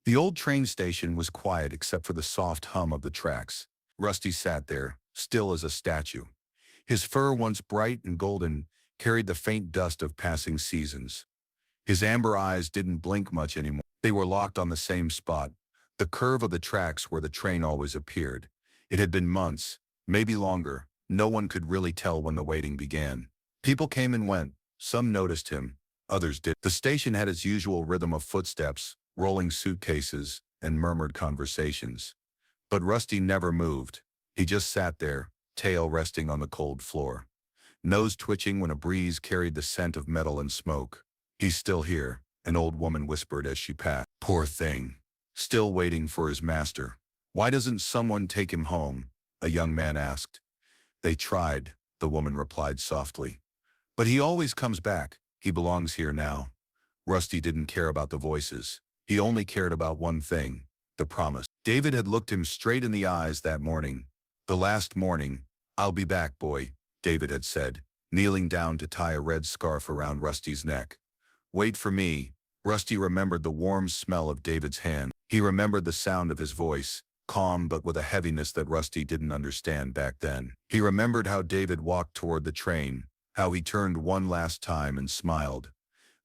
The old train station was quiet except for the soft hum of the tracks. Rusty sat there, still as a statue. His fur, once bright and golden, carried the faint dust of passing seasons. His amber eyes didn't blink much anymore. They were locked on the same spot, the curve of the tracks where the train always appeared. It had been months, maybe longer. No one could really tell when the waiting began. People came and went. Some noticed him, others did. The station had its usual rhythm of footsteps, rolling suitcases, and murmured conversations. But Rusty never moved. He just sat there, tail resting on the cold floor, nose twitching when a breeze carried the scent of metal and smoke. "He's still here," an old woman whispered as she passed. "Poor thing. Still waiting for his master. Why doesn't someone take him home?" a young man asked. "They tried," the woman replied softly. "But he always comes back. He belongs here now." Rusty didn't care about the voices. He only cared about one thing, the promise. David had looked him straight in the eyes that morning. The last morning. "I'll be back, boy," David had said, kneeling down to tie a red scarf around Rusty's neck. "Wait for me." Rusty remembered the warm smell of David's hand. He remembered the sound of his voice, calm but with a heaviness that Rusty didn't understand back then. He remembered how David walked toward the train, how he turned one last time and smiled.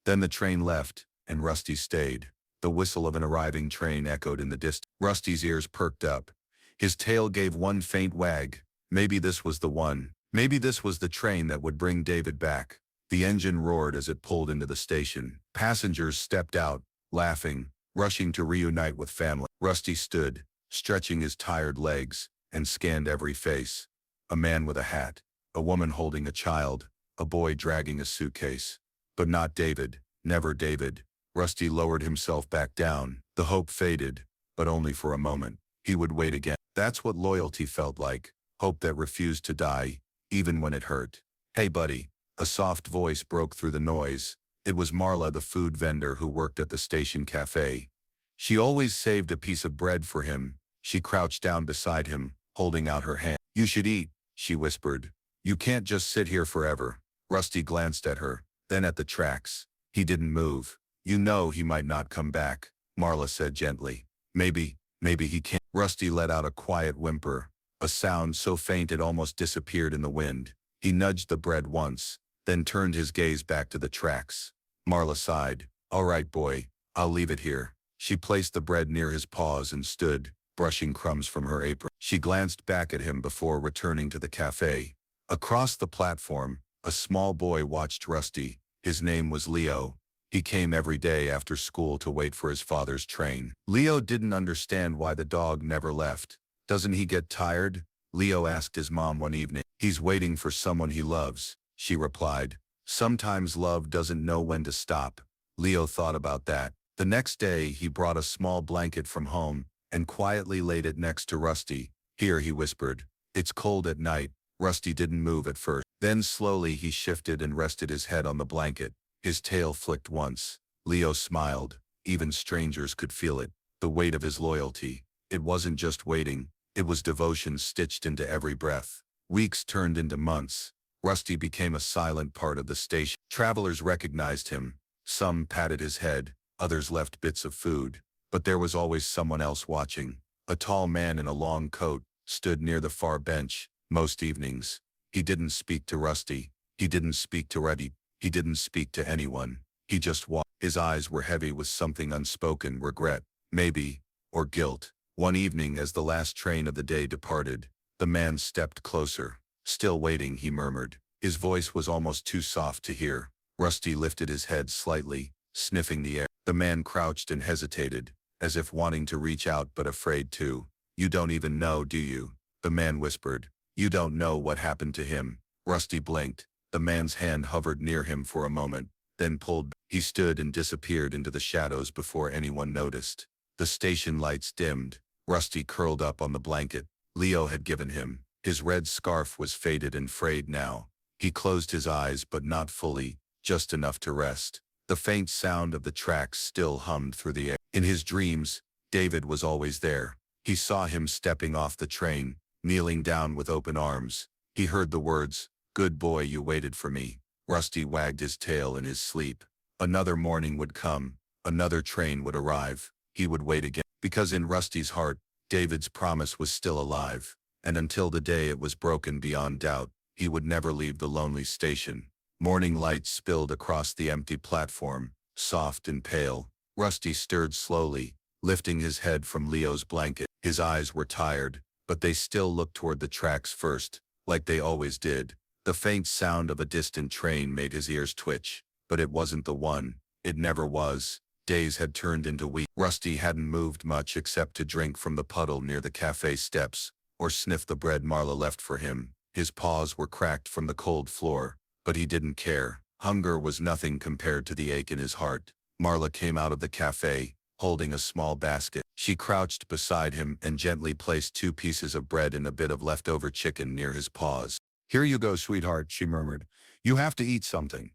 Then the train left, and Rusty stayed. The whistle of an arriving train echoed in the distance. Rusty's ears perked up. His tail gave one faint wag. Maybe this was the one. Maybe this was the train that would bring David back. The engine roared as it pulled into the station. Passengers stepped out, laughing, rushing to reunite with family. Rusty stood, stretching his tired legs, and scanned every face. A man with a hat, a woman holding a child, a boy dragging a suitcase. But not David, never David. Rusty lowered himself back down. The hope faded, but only for a moment. He would wait again. That's what loyalty felt like, hope that refused to die, even when it hurt. "Hey buddy," a soft voice broke through the noise. It was Marla, the food vendor who worked at the station cafe. She always saved a piece of bread for him. She crouched down beside him, holding out her hand. "You should eat," she whispered. "You can't just sit here forever." Rusty glanced at her, then at the tracks. He didn't move. "You know he might not come back," Marla said gently. Maybe he can't." Rusty let out a quiet whimper, a sound so faint it almost disappeared in the wind. He nudged the bread once, then turned his gaze back to the tracks. Marla sighed. "All right, boy, I'll leave it here." She placed the bread near his paws and stood, brushing crumbs from her apron. She glanced back at him before returning to the cafe. Across the platform, a small boy watched Rusty. His name was Leo. He came every day after school to wait for his father's train. Leo didn't understand why the dog never left. "Doesn't he get tired?" Leo asked his mom one evening. "He's waiting for someone he loves," she replied. "Sometimes love doesn't know when to stop." Leo thought about that. The next day, he brought a small blanket from home and quietly laid it next to Rusty. "Here," he whispered. "It's cold at night." Rusty didn't move at first. Then slowly he shifted and rested his head on the blanket. His tail flicked once. Leo smiled. Even strangers could feel it, the weight of his loyalty. It wasn't just waiting. It was devotion stitched into every breath. Weeks turned into months. Rusty became a silent part of the station. Travelers recognized him. Some patted his head, others left bits of food. But there was always someone else watching. A tall man in a long coat stood near the far bench. Most evenings, he didn't speak to Rusty. He didn't speak to Reddy. He didn't speak to anyone. He just walked. His eyes were heavy with something unspoken, regret, maybe, or guilt. One evening, as the last train of the day departed, the man stepped closer. "Still waiting," he murmured. His voice was almost too soft to hear. Rusty lifted his head slightly, sniffing the air. The man crouched and hesitated, as if wanting to reach out but afraid to. "You don't even know, do you?" the man whispered. "You don't know what happened to him." Rusty blinked. The man's hand hovered near him for a moment, then pulled. He stood and disappeared into the shadows before anyone noticed. The station lights dimmed. Rusty curled up on the blanket Leo had given him. His red scarf was faded and frayed now. He closed his eyes, but not fully, just enough to rest. The faint sound of the tracks still hummed through the air. In his dreams, David was always there. He saw him stepping off the train, kneeling down with open arms. He heard the words, "Good boy, you waited for me." Rusty wagged his tail in his sleep. Another morning would come. Another train would arrive. he would wait again. Because in Rusty's heart, David's promise was still alive, and until the day it was broken beyond doubt, he would never leave the lonely station. Morning light spilled across the empty platform, soft and pale. Rusty stirred slowly, lifting his head from Leo's blanket. His eyes were tired, but they still looked toward the tracks first, like they always did. The faint sound of a distant train made his ears twitch, but it wasn't the one. It never was. Days had turned into weeks. Rusty hadn't moved much except to drink from the puddle near the cafe steps, or sniff the bread Marla left for him. His paws were cracked from the cold floor, but he didn't care. Hunger was nothing compared to the ache in his heart. Marla came out of the cafe, holding a small basket. She crouched beside him and gently placed 2 pieces of bread and a bit of leftover chicken near his paws. "Here you go, sweetheart," she murmured. "You have to eat something."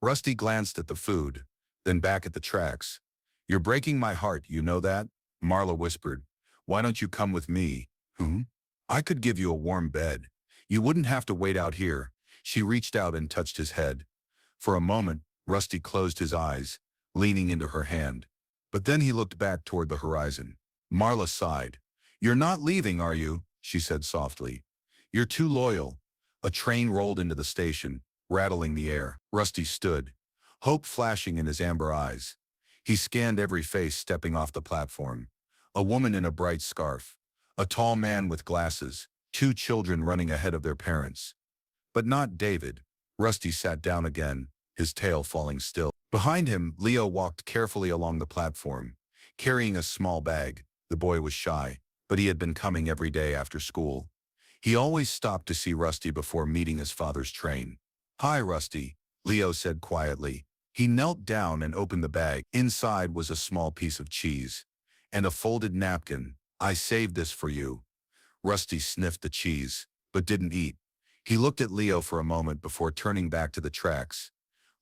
Rusty glanced at the food, then back at the tracks. "You're breaking my heart, you know that?" Marla whispered. "Why don't you come with me?" "I could give you a warm bed. You wouldn't have to wait out here." She reached out and touched his head. For a moment, Rusty closed his eyes, leaning into her hand. But then he looked back toward the horizon. Marla sighed. "You're not leaving, are you?" she said softly. "You're too loyal." A train rolled into the station, rattling the air. Rusty stood, hope flashing in his amber eyes. He scanned every face stepping off the platform. A woman in a bright scarf. A tall man with glasses. 2 children running ahead of their parents. But not David. Rusty sat down again, his tail falling still. Behind him, Leo walked carefully along the platform, carrying a small bag. The boy was shy, but he had been coming every day after school. He always stopped to see Rusty before meeting his father's train. "Hi, Rusty," Leo said quietly. He knelt down and opened the bag. Inside was a small piece of cheese and a folded napkin. "I saved this for you." Rusty sniffed the cheese, but didn't eat. He looked at Leo for a moment before turning back to the tracks.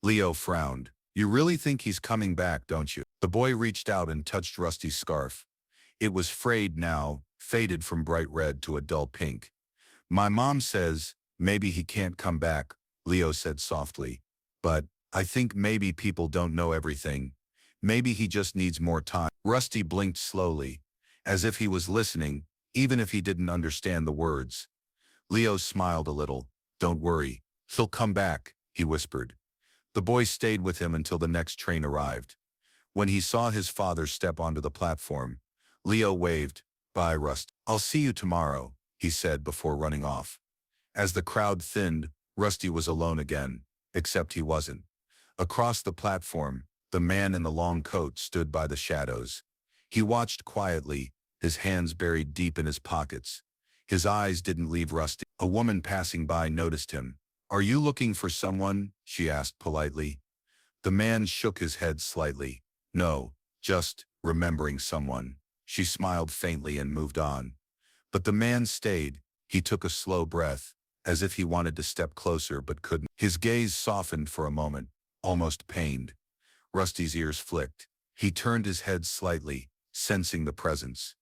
Leo frowned. "You really think he's coming back, don't you?" The boy reached out and touched Rusty's scarf. It was frayed now, faded from bright red to a dull pink. "My mom says maybe he can't come back," Leo said softly. "But I think maybe people don't know everything. Maybe he just needs more time." Rusty blinked slowly, as if he was listening, even if he didn't understand the words. Leo smiled a little. "Don't worry, he'll come back," he whispered. The boy stayed with him until the next train arrived. When he saw his father step onto the platform, Leo waved. "Bye, Rusty. I'll see you tomorrow," he said before running off. As the crowd thinned, Rusty was alone again, except he wasn't. Across the platform, the man in the long coat stood by the shadows. He watched quietly, his hands buried deep in his pockets. His eyes didn't leave Rusty. A woman passing by noticed him. "Are you looking for someone?" she asked politely. The man shook his head slightly. "No, just remembering someone." She smiled faintly and moved on. But the man stayed. He took a slow breath, as if he wanted to step closer but couldn't. His gaze softened for a moment, almost pained. Rusty's ears flicked. He turned his head slightly, sensing the presence.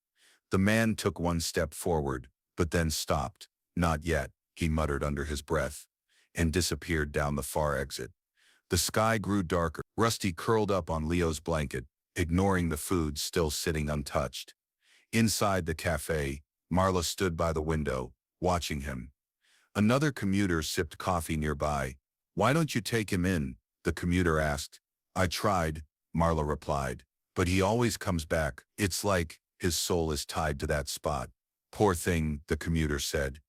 The man took one step forward, but then stopped. "Not yet," he muttered under his breath, and disappeared down the far exit. The sky grew darker. Rusty curled up on Leo's blanket, ignoring the food still sitting untouched. Inside the cafe, Marla stood by the window, watching him. Another commuter sipped coffee nearby. "Why don't you take him in?" the commuter asked. "I tried," Marla replied, "but he always comes back. It's like his soul is tied to that spot." "Poor thing," the commuter said.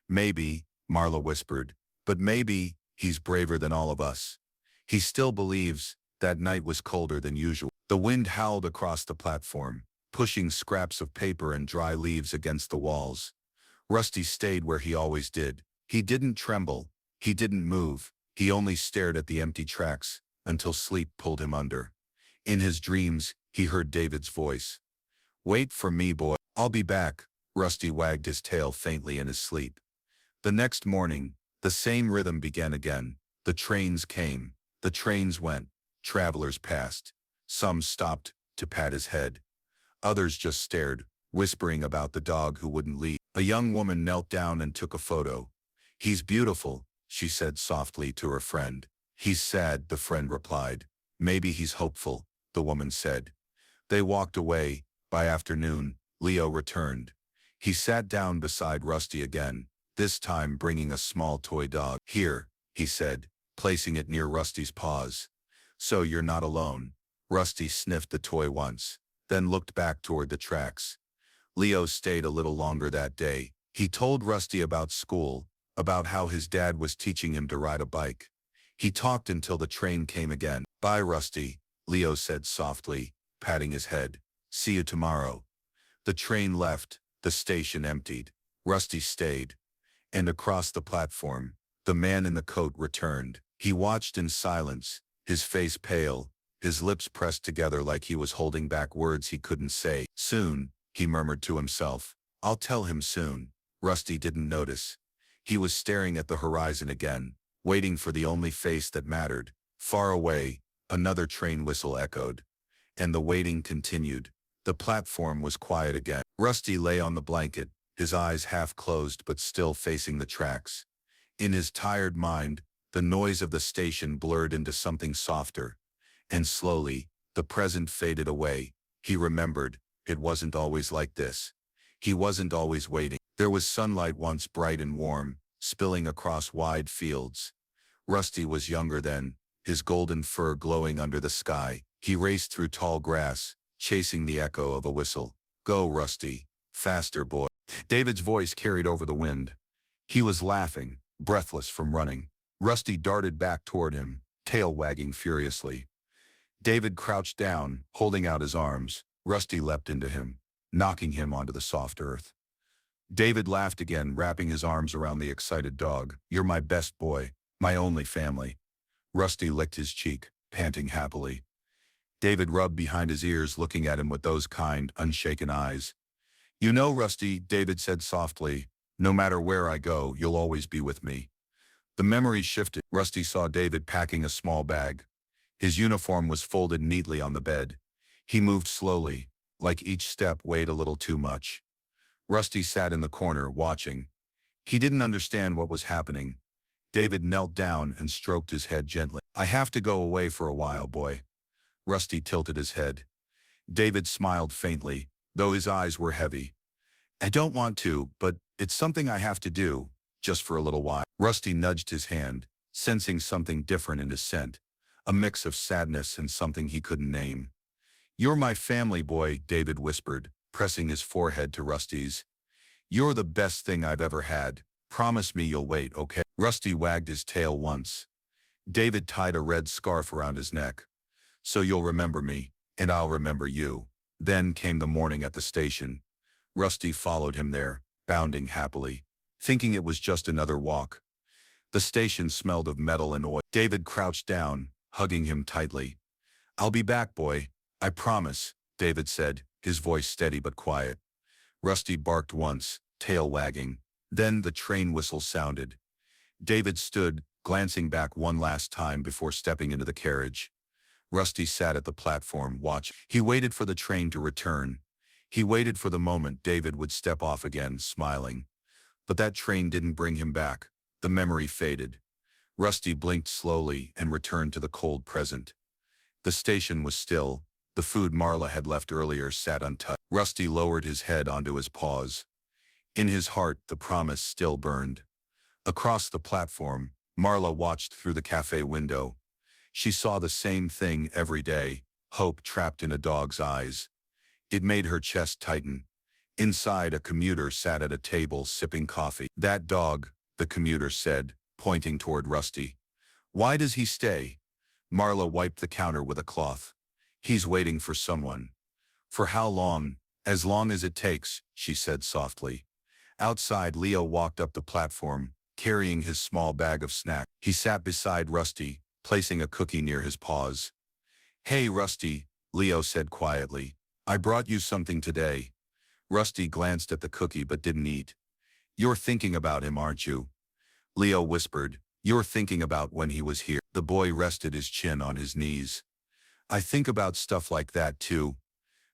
"Maybe," Marla whispered, "but maybe he's braver than all of us. He still believes." That night was colder than usual. The wind howled across the platform, pushing scraps of paper and dry leaves against the walls. Rusty stayed where he always did. He didn't tremble. He didn't move. He only stared at the empty tracks until sleep pulled him under. In his dreams, he heard David's voice. "Wait for me, boy. I'll be back." Rusty wagged his tail faintly in his sleep. The next morning, the same rhythm began again. The trains came. The trains went. Travelers passed. Some stopped to pat his head. Others just stared, whispering about the dog who wouldn't leave. A young woman knelt down and took a photo. "He's beautiful," she said softly to her friend. "He's sad," the friend replied. "Maybe he's hopeful," the woman said. They walked away. By afternoon, Leo returned. He sat down beside Rusty again, this time bringing a small toy dog. "Here," he said, placing it near Rusty's paws. "So you're not alone." Rusty sniffed the toy once, then looked back toward the tracks. Leo stayed a little longer that day. He told Rusty about school, about how his dad was teaching him to ride a bike. He talked until the train came again. "Bye, Rusty," Leo said softly, patting his head. "See you tomorrow." The train left, the station emptied. Rusty stayed. And across the platform, the man in the coat returned. He watched in silence, his face pale, his lips pressed together like he was holding back words he couldn't say. "Soon," he murmured to himself. "I'll tell him soon." Rusty didn't notice. He was staring at the horizon again, waiting for the only face that mattered. Far away, another train whistle echoed. And the waiting continued. The platform was quiet again. Rusty lay on the blanket, his eyes half closed but still facing the tracks. In his tired mind, the noise of the station blurred into something softer. And slowly, the present faded away. He remembered, it wasn't always like this. He wasn't always waiting. There was sunlight once bright and warm, spilling across wide fields. Rusty was younger then, his golden fur glowing under the sky. He raced through tall grass, chasing the echo of a whistle. "Go, Rusty. Faster, boy." David's voice carried over the wind. He was laughing, breathless from running. Rusty darted back toward him, tail wagging furiously. David crouched down, holding out his arms. Rusty leapt into him, knocking him onto the soft earth. David laughed again, wrapping his arms around the excited dog. "You're my best boy, my only family." Rusty licked his cheek, panting happily. David rubbed behind his ears, looking at him with those kind, unshaken eyes. "You know, Rusty," David said softly, "no matter where I go, you'll always be with me." The memory shifted. Rusty saw David packing a small bag. His uniform was folded neatly on the bed. He moved slowly, like each step weighed a little too much. Rusty sat in the corner, watching. He didn't understand what was happening. David knelt down and stroked his head gently. "I have to go away for a while, boy." Rusty tilted his head. David smiled faintly, though his eyes were heavy. "I don't want to, but it's something I have to do, just for a little while." Rusty nudged his hand, sensing something different in his scent, a mix of sadness and something he couldn't name. "You're my family, boy," David whispered, pressing his forehead to Rusty's. "You're the best thing I've ever had. Promise me you'll wait, okay?" Rusty wagged his tail once. David tied a red scarf around his neck. "So you'll remember me, and I'll remember you." Then came the morning at the station. Rusty followed him there, bounding happily, thinking it was just another walk. The station smelled of metal and oil. David crouched down, hugging him tightly. "I'll be back, boy. I promise," David said, his voice steady but quiet. Rusty barked once, tail wagging. Then the train whistle sounded. David stood, glancing back one last time before stepping into the carriage. Rusty sat at the platform, watching. He waited for the train to return. He waited for the moment David would step off again, smiling. But that train didn't bring him back. The memory faded. Rusty blinked slowly and returned to the cold present. The station was still. The food Marla had left earlier sat untouched. Rusty lowered his head onto his paws. In his heart, the promise still burned. Across the platform, Marla watched through the cafe window. She saw the same thing every day, hope trapped in a dog's eyes. It made her chest tighten. Inside, a commuter sat at a table sipping coffee. "That dog," the commuter said, pointing toward Rusty. "Why does he stay?" Marla wiped the counter with a cloth. "He's waiting for someone." "For how long?" "As long as it takes," she said softly. Outside, Leo walked up the platform, carrying his small bag of snacks. He sat beside Rusty, placing a cookie near his paws. "Hey, Rusty," Leo said quietly. "I brought you something today." Rusty glanced at the cookie but didn't eat. "You're thinking about him, aren't you?" Leo whispered. "You're thinking about when he was here." The boy rested his chin on his knees. "I think about stuff like that too.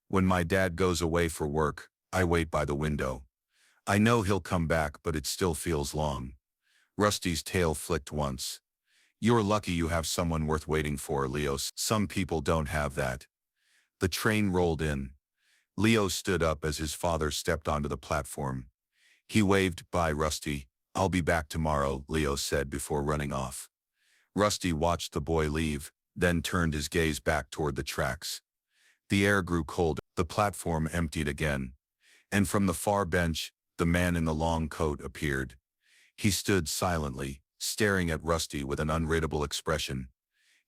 When my dad goes away for work, I wait by the window. I know he'll come back, but it still feels long." Rusty's tail flicked once. "You're lucky you have someone worth waiting for, Leo. Some people don't have that." The train rolled in. Leo stood up as his father stepped onto the platform. He waved, "Bye, Rusty. I'll be back tomorrow," Leo said before running off. Rusty watched the boy leave, then turned his gaze back toward the tracks. The air grew colder. The platform emptied again. And from the far bench, the man in the long coat appeared. He stood silently, staring at Rusty with an unreadable expression.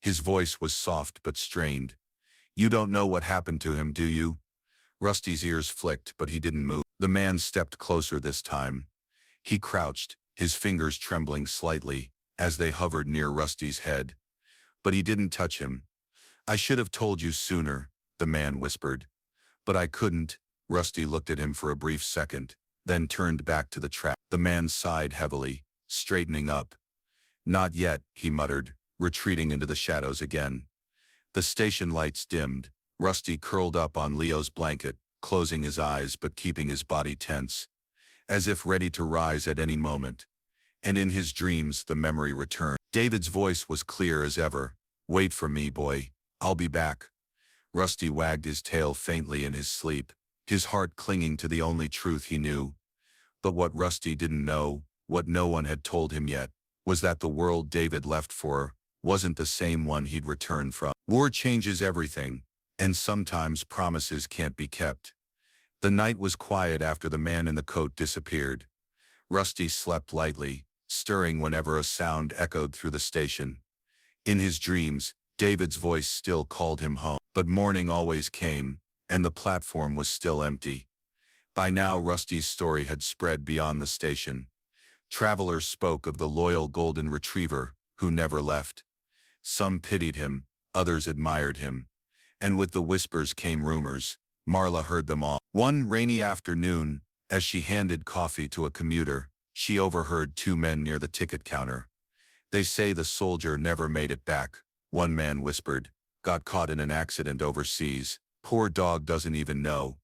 His voice was soft but strained. "You don't know what happened to him, do you?" Rusty's ears flicked, but he didn't move. The man stepped closer this time. He crouched, his fingers trembling slightly, as they hovered near Rusty's head. But he didn't touch him. "I should have told you sooner," the man whispered. "But I couldn't." Rusty looked at him for a brief second, then turned back to the track. The man sighed heavily, straightening up. "Not yet," he muttered, retreating into the shadows again. The station lights dimmed. Rusty curled up on Leo's blanket, closing his eyes but keeping his body tense, as if ready to rise at any moment. And in his dreams the memory returned. David's voice was clear as ever. "Wait for me, boy. I'll be back." Rusty wagged his tail faintly in his sleep, his heart clinging to the only truth he knew. But what Rusty didn't know, what no one had told him yet, was that the world David left for wasn't the same one he'd returned from. War changes everything, and sometimes promises can't be kept. The night was quiet after the man in the coat disappeared. Rusty slept lightly, stirring whenever a sound echoed through the station. In his dreams, David's voice still called him home. But morning always came, and the platform was still empty. By now Rusty's story had spread beyond the station. Travelers spoke of the loyal golden retriever, who never left. Some pitied him, others admired him. And with the whispers came rumors. Marla heard them all. One rainy afternoon, as she handed coffee to a commuter, she overheard two men near the ticket counter. "They say the soldier never made it back," one man whispered. "Got caught in an accident overseas. Poor dog doesn't even know."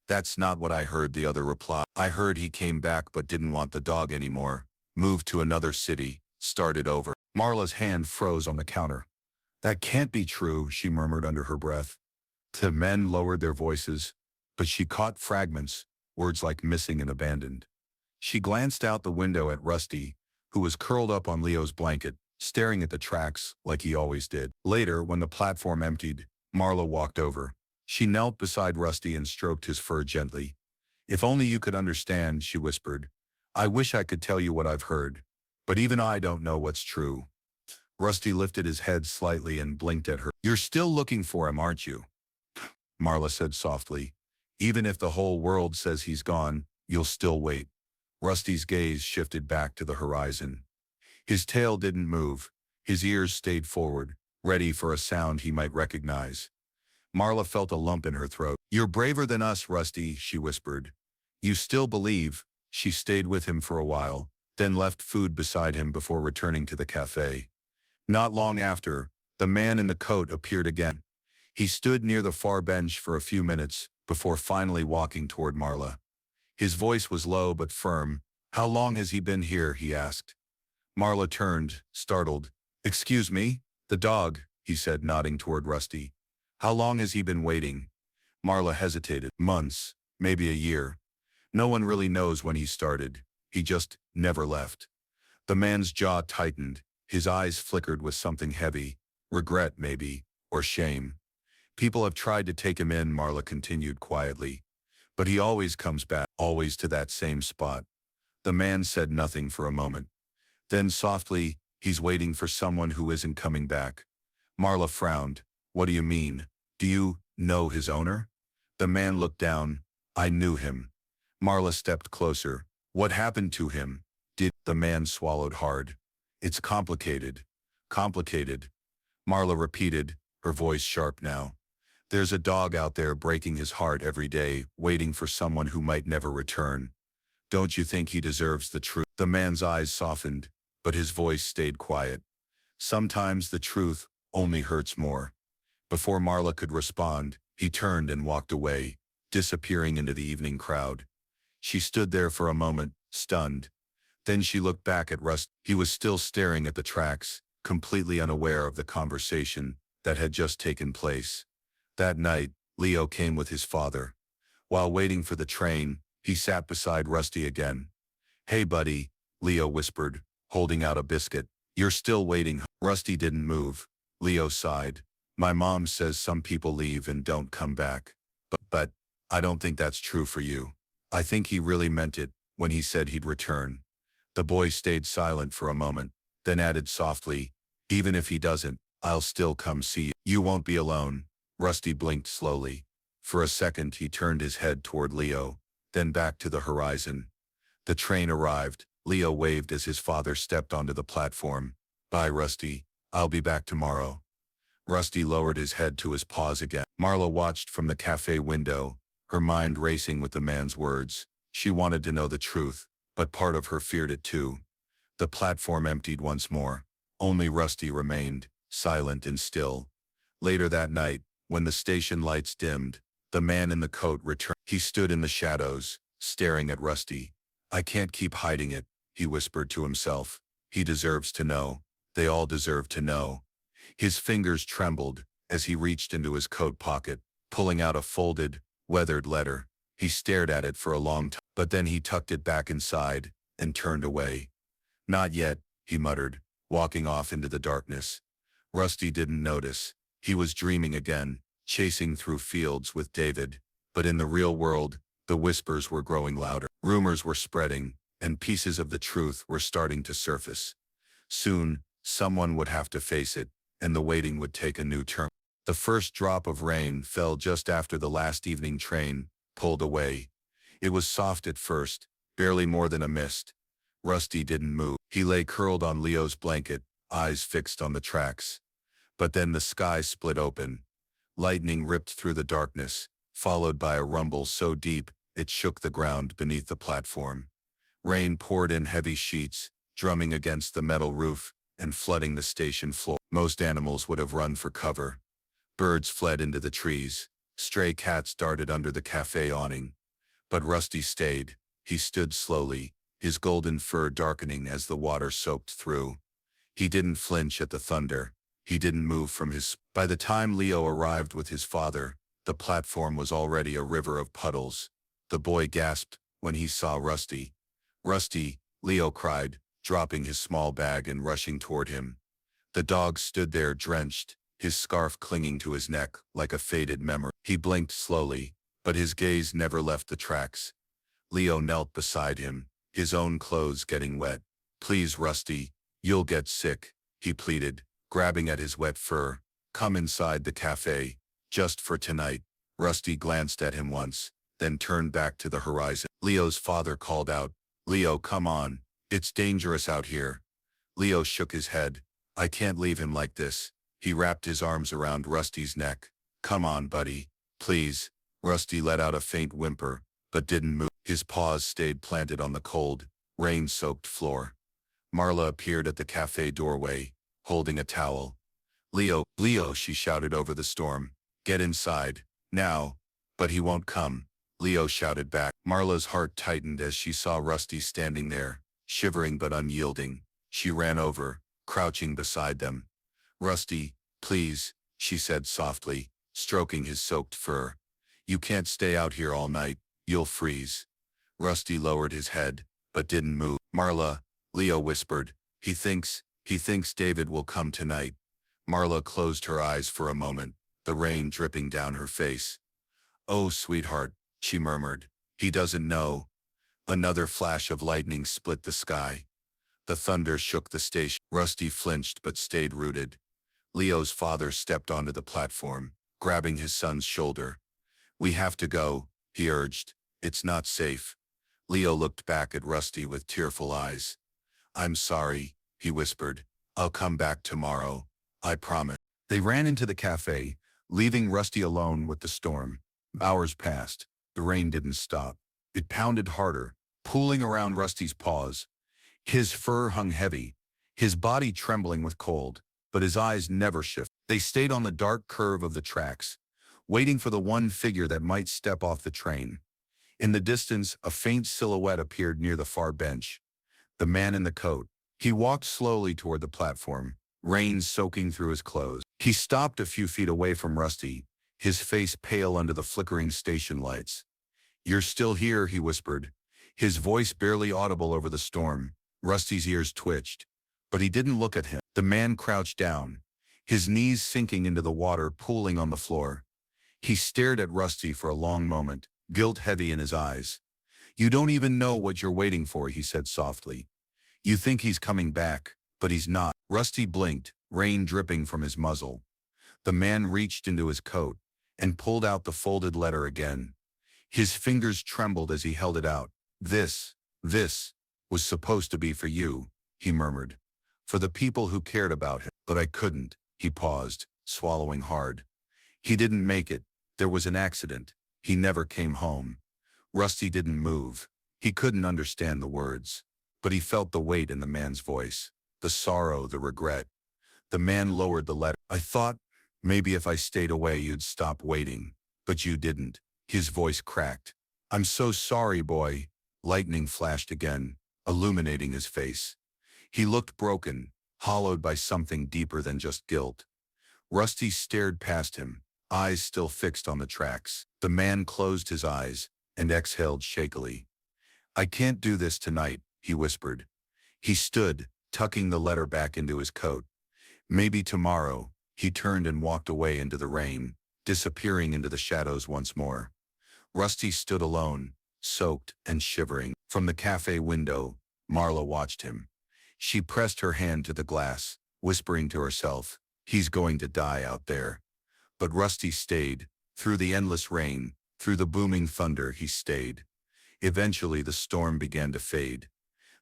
"That's not what I heard," the other replied. "I heard he came back but didn't want the dog anymore. Moved to another city, started over." Marla's hand froze on the counter. "That can't be true," she murmured under her breath. The men lowered their voices, but she caught fragments, words like missing and abandoned. She glanced out the window at Rusty, who was curled up on Leo's blanket, staring at the tracks like he always did. Later, when the platform emptied, Marla walked over. She knelt beside Rusty and stroked his fur gently. "If only you could understand," she whispered. "I wish I could tell you what I've heard, but even I don't know what's true." Rusty lifted his head slightly and blinked at her. "You're still looking for him, aren't you?" Marla said softly. "Even if the whole world says he's gone, you'll still wait." Rusty's gaze shifted back to the horizon. His tail didn't move. His ears stayed forward, ready for a sound he might recognize. Marla felt a lump in her throat. "You're braver than us, Rusty," she whispered. "You still believe." She stayed with him for a while, then left food beside him before returning to the cafe. Not long after, the man in the coat appeared again. He stood near the far bench for a few minutes, before finally walking toward Marla. His voice was low but firm. "How long has he been here?" he asked. Marla turned, startled. "Excuse me?" "The dog," he said, nodding toward Rusty. "How long has he been waiting?" Marla hesitated. "Months, maybe a year. No one really knows when he started. He just never left." The man's jaw tightened. His eyes flickered with something heavy. Regret, maybe, or shame. "People have tried to take him in," Marla continued quietly. "But he always comes back, always to that same spot." The man said nothing for a moment. Then softly, "He's waiting for someone who isn't coming back." Marla frowned. "What do you mean? Do you know his owner?" The man looked down. "I knew him." Marla stepped closer. "What happened to him?" The man swallowed hard. "It's complicated. Complicated." Marla repeated, her voice sharp now. "There's a dog out there breaking his heart every day, waiting for someone who might never return. Don't you think he deserves the truth?" The man's eyes softened, but his voice stayed quiet. "Sometimes the truth only hurts more." Before Marla could respond, he turned and walked away, disappearing into the evening crowd. She stood there for a moment, stunned. Then she looked back at Russ. He was still staring at the tracks, completely unaware of the conversation that had just taken place. That night, Leo came with his father. While waiting for the train, he sat beside Rusty again. "Hey, buddy," Leo whispered, holding out a biscuit. "You're still waiting." Rusty didn't move. Leo sighed. "My mom says some people leave and don't come back. But I don't think that's true for you." I think he really meant it when he said he'd return. The boy stayed silent for a moment, then added softly, "Even if he doesn't, I'll still come see you. You won't be alone." Rusty blinked slowly. For a second he turned his head toward Leo, then back to the horizon. The train arrived. Leo waved as his father stepped onto the platform. "Bye, Rusty. I'll be back tomorrow." Rusty lowered his head to his paws again. Marla watched from the cafe window, her mind racing with the man's words. She wanted to know the truth, but part of her feared it too. The platform emptied once more. Only Rusty remained, silent and still. Later that night, when the station lights dimmed, the man in the coat returned. He stood in the shadows, staring at Rusty. "I can't keep hiding it," he whispered to himself. "He deserves to know. They all deserve to know." His fingers trembled as he reached into his coat pocket, pulling out a folded, weathered letter. He stared at it for a long time, but then he tucked it back inside and turned away. "Not yet," he muttered, walking off into the darkness. Rusty didn't notice. He was dreaming again, chasing through fields with David. But in the real world, the whispers were growing louder. Rumors were spreading, and pieces of the truth were starting to surface. Soon, someone would have to face it, and the waiting would take a new turn. The first drop of rain fell just after the last evening train pulled away. It was soft at first, barely more than a mist. Rusty didn't move. He lay curled on Leo's blanket, eyes fixed on the tracks. But then the sky split open. Lightning ripped through the darkness, followed by a rumble so deep it shook the ground beneath the platform. Rain poured in heavy sheets, drumming against the metal roof and flooding the station floor. Most animals would have run for cover. Birds fled into the trees. Stray cats darted under the cafe awning. But Rusty stayed. He stood slowly, his golden fur darkening as the water soaked through. He didn't flinch at the thunder. He didn't move from his... By the time Leo arrived with his father, the platform was already a river of puddles. The boy gasped when he saw Rusty. "Rusty," Leo cried, dropping his small bag and rushing toward him. The dog stood there drenched, his scarf clinging to his neck like a faded memory. He blinked slowly, but his gaze never left the tracks. Leo knelt beside him, his own clothes getting wet. "Please, Rusty, you'll get sick," he pleaded, grabbing at his wet fur. "Come inside the cafe, just for tonight." Rusty glanced at him once, then turned back to the horizon. Leo's father called out, "Leo, come on. It's dangerous out here." Leo shook his head. "I can't leave him like this." He wrapped his arms around Rusty's neck. "Come on, buddy. Please." Rusty let out a faint whimper, but didn't move. His paws stayed planted on the cold, rain-soaked floor. Marla appeared at the cafe doorway, holding a towel. "Leo, Leo," she shouted over the storm. "Get inside, now." "But he won't come," Leo shouted back. Marla's heart tightened as she saw Rusty standing there, shivering but unyielding. She ran over, crouching beside them. "Rusty, please," she said softly, stroking his soaked fur. "You can't stay out here all night. You'll freeze." Rusty lowered his head, but didn't move. "Marla," Leo whispered, He thinks David will come tonight." Marla closed her eyes for a moment, the rain dripping down her face. "Oh, sweetheart," she murmured. "He doesn't know." Another flash of lightning split the sky. The thunder shook the station. Rusty flinched but stayed rooted. Leo's father stepped onto the platform, grabbing his son's shoulder. "We have to go," he urged. "It's not safe." Leo looked back at Rusty with tearful eyes. "I'm sorry," he whispered. "I'll come back tomorrow. I promise." They ran into the cafe, leaving Rusty alone with the storm. Hours passed. The rain didn't stop. It pounded harder, pooling around Rusty's paws. His fur hung heavy, his body trembling with cold, but his eyes never shifted. They stayed on the dark curve of the tracks, waiting for the one figure that might step off the train. In the distance, a faint silhouette appeared near the far bench. The man in the coat. He walked slowly toward the platform, rain soaking through his clothes. He stopped a few feet away from Rusty, his face pale under the flickering station lights. "You're still here," he whispered, his voice barely audible over the storm. Rusty's ears twitched, but he didn't look at him. The man crouched down, his knees sinking into the water pooling on the floor. He stared at Rusty for a long moment, guilt heavy in his eyes. "You don't even know what you're waiting for," he said softly. "You think he's coming back, but he's not." Rusty blinked, rain dripping from his muzzle. The man reached into his coat and pulled out the folded letter again. His fingers trembled as he held it out. This was supposed to be for you," he murmured. "For the people who cared about him. But I couldn't." He paused, swallowing hard. "He didn't make it. There was an accident. He never came home." Rusty didn't move. He couldn't understand the words, but he felt the weight in the man's voice, the sorrow, the regret. The man lowered the letter. "I thought maybe if I stayed away you'd stop waiting, but you didn't." His voice cracked. "I'm so sorry, boy." Lightning flashed again, illuminating his face. He looked broken, hollowed by something deeper than just guilt. Rusty stared past him, eyes still fixed on the tracks. The man closed his eyes and exhaled shakily. "I can't do this tonight," he whispered. He stood, tucking the letter back into his coat. "Maybe tomorrow." He turned and walked away into the rain, disappearing into the shadows once more. Rusty stood alone, soaked and shivering. From the cafe window, Marla watched him. She pressed her hand to the glass, whispering to herself, "He's going to die out there." But Rusty stayed. Through the endless rain, through the booming thunder, he stayed. Eventually the storm began to fade.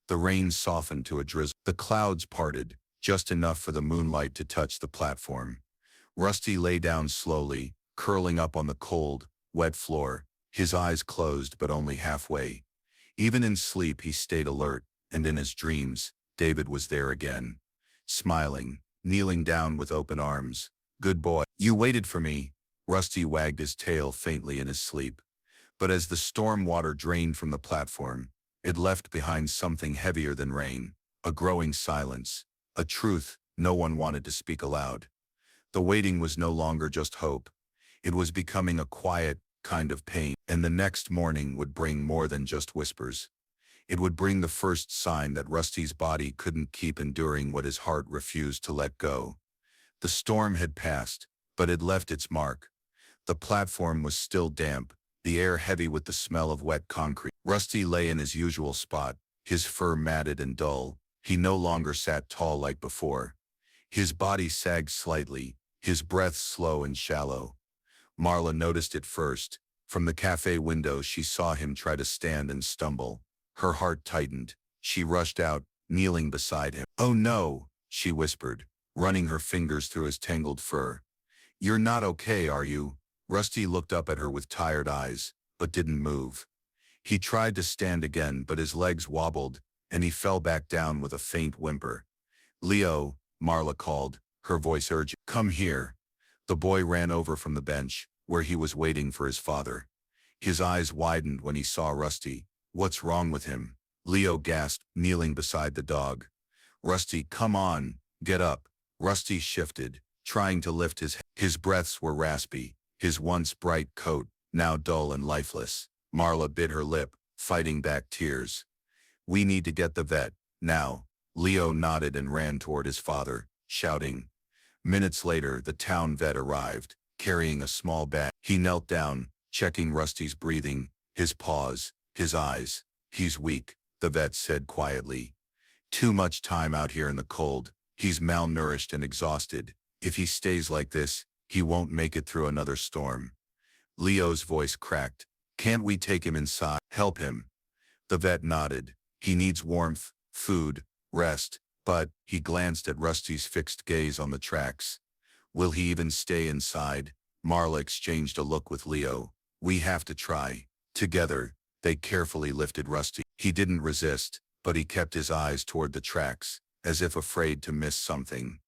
The rain softened to a drizzle. The clouds parted, just enough for the moonlight to touch the platform. Rusty lay down slowly, curling up on the cold, wet floor, his eyes closed but only halfway. Even in sleep he stayed alert, and in his dreams, David was there again. Smiling, kneeling down with open arms. "Good boy. You waited for me." Rusty wagged his tail faintly in his sleep. But as the storm water drained from the platform, it left behind something heavier than rain, a growing silence, a truth no one wanted to speak aloud. The waiting was no longer just hope. It was becoming a quiet kind of pain, and the next morning would bring more than just whispers. It would bring the first sign that Rusty's body couldn't keep enduring what his heart refused to let go. The storm had passed, but it left its mark. The platform was still damp, the air heavy with the smell of wet concrete. Rusty lay in his usual spot, his fur matted and dull. He no longer sat tall like before. His body sagged slightly, his breath slow and shallow. Marla noticed it first. From the cafe window she saw him try to stand and stumble. Her heart tightened. She rushed out, kneeling beside him. "Oh no," she whispered, running her fingers through his tangled fur. "You're not okay, are you?" Rusty looked up at her with tired eyes, but didn't move. He tried to stand again, but his legs wobbled, and he fell back down with a faint whimper. "Leo," Marla called, her voice urgent. "Come here." The boy ran over from the bench, where he was waiting for his father. His eyes widened when he saw Rusty. "What's wrong with him?" Leo gasped, kneeling beside the dog. "Rusty, come on, get up." Rusty shifted, trying to lift his head. His breaths were raspy, his once bright coat now dull and lifeless. Marla bit her lip, fighting back tears. "We need to get the vet, now." Leo nodded and ran toward his father, shouting. Minutes later, the town vet arrived, carrying a small bag. He knelt down, checking Rusty's breathing, his pause, his eyes. "He's weak," the vet said quietly. "Too much time out here in the cold. He's malnourished and exhausted. If he stays like this, he won't make it through another storm." Leo's voice cracked. "Can't we take him inside? Help him?" The vet nodded. "He needs warmth, food, rest." But he glanced at Rusty's fixed gaze on the tracks. "Will he even stay inside?" Marla exchanged a look with Leo. "We have to try." Together, they carefully lifted Rusty. He didn't resist, but he kept his eyes toward the tracks, as if afraid to miss something.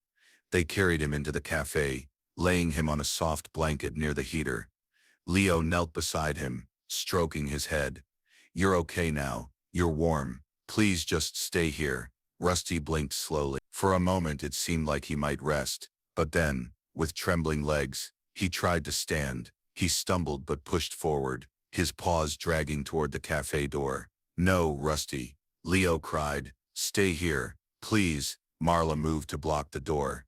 They carried him into the cafe, laying him on a soft blanket near the heater. Leo knelt beside him, stroking his head. "You're okay now. You're warm. Please just stay here." Rusty blinked slowly. For a moment it seemed like he might rest, but then, with trembling legs, He tried to stand. He stumbled but pushed forward, his paws dragging toward the cafe door. "No, Rusty," Leo cried. "Stay here, please." Marla moved to block the door.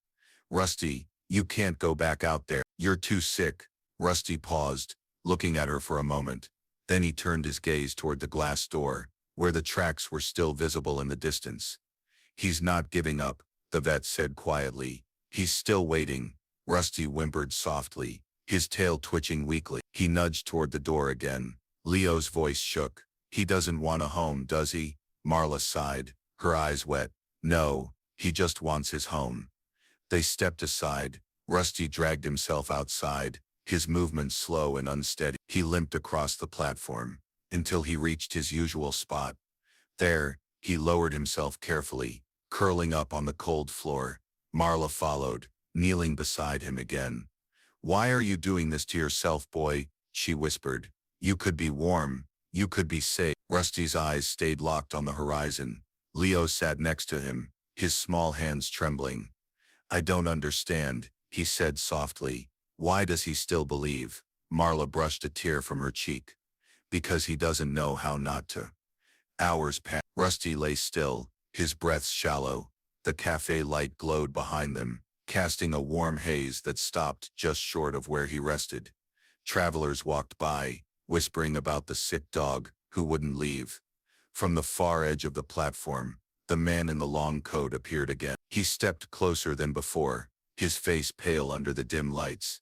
"Rusty, you can't go back out there. You're too sick." Rusty paused, looking at her for a moment. Then he turned his gaze toward the glass door, where the tracks were still visible in the distance. "He's not giving up," the vet said quietly. "He's still waiting." Rusty whimpered softly, his tail twitching weakly. He nudged toward the door again. Leo's voice shook. "He doesn't want a home, does he?" Marla sighed, her eyes wet. "No, he just wants his home." They stepped aside. Rusty dragged himself outside, his movements slow and unsteady. He limped across the platform until he reached his usual spot. There, he lowered himself carefully, curling up on the cold floor. Marla followed, kneeling beside him again. "Why are you doing this to yourself, boy?" she whispered. "You could be warm. You could be safe." Rusty's eyes stayed locked on the horizon. Leo sat next to him, his small hands trembling. "I don't understand," he said softly. "Why does he still believe?" Marla brushed a tear from her cheek. "Because he doesn't know how not to." Hours passed. Rusty lay still, his breath shallow. The cafe light glowed behind them, casting a warm haze that stopped just short of where he rested. Travelers walked by, whispering about the sick dog who wouldn't leave. From the far edge of the platform, the man in the long coat appeared again. He stepped closer than before, his face pale under the dim lights.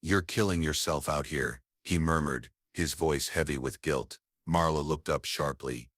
"You're killing yourself out here," he murmured, his voice heavy with guilt. Marla looked up sharply.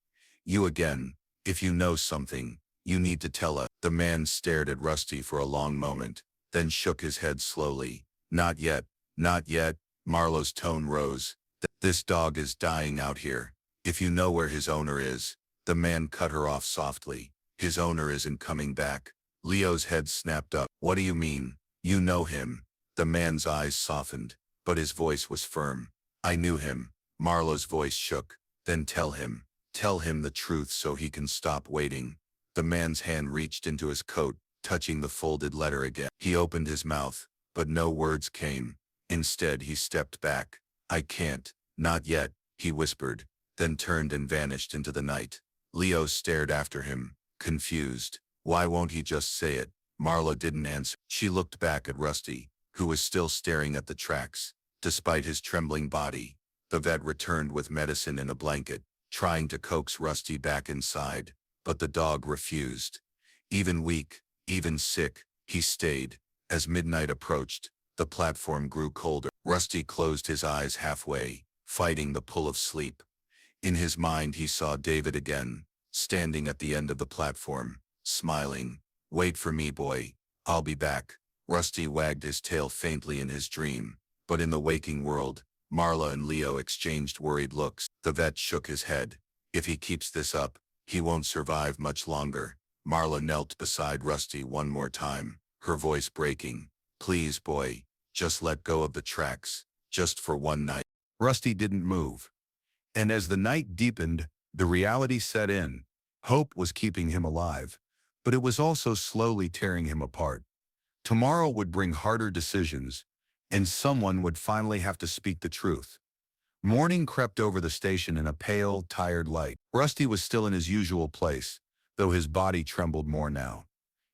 "You again. If you know something, you need to tell us." The man stared at Rusty for a long moment, then shook his head slowly. "Not yet, not yet." Marla's tone rose. "This dog is dying out here. If you know where his owner is." The man cut her off softly. "His owner isn't coming back." Leo's head snapped up. "What do you mean? You know him?" The man's eyes softened, but his voice was firm. "I knew him." Marla's voice shook. "Then tell him. Tell him the truth so he can stop waiting." The man's hand reached into his coat, touching the folded letter again. He opened his mouth, but no words came. Instead, he stepped back. "I can't. Not yet," he whispered, then turned and vanished into the night. Leo stared after him, confused. Why won't he just say it? Marla didn't answer. She looked back at Rusty, who was still staring at the tracks. Despite his trembling body, the vet returned with medicine in a blanket, trying to coax Rusty back inside, but the dog refused. Even weak, even sick, he stayed. As midnight approached, the platform grew colder. Rusty closed his eyes halfway, fighting the pull of sleep. In his mind he saw David again, standing at the end of the platform, smiling. "Wait for me, boy. I'll be back." Rusty wagged his tail faintly in his dream, but in the waking world, Marla and Leo exchanged worried looks. The vet shook his head. "If he keeps this up, he won't survive much longer." Marla knelt beside Rusty one more time, her voice breaking. "Please, boy, just let go of the tracks, just for one night." Rusty didn't move. And as the night deepened, the reality set in. Hope was keeping him alive, but it was also slowly tearing him apart. Tomorrow would bring harder decisions, and someone would finally have to speak the truth. Morning crept over the station in a pale, tired light. Rusty was still in his usual place, though his body trembled more now.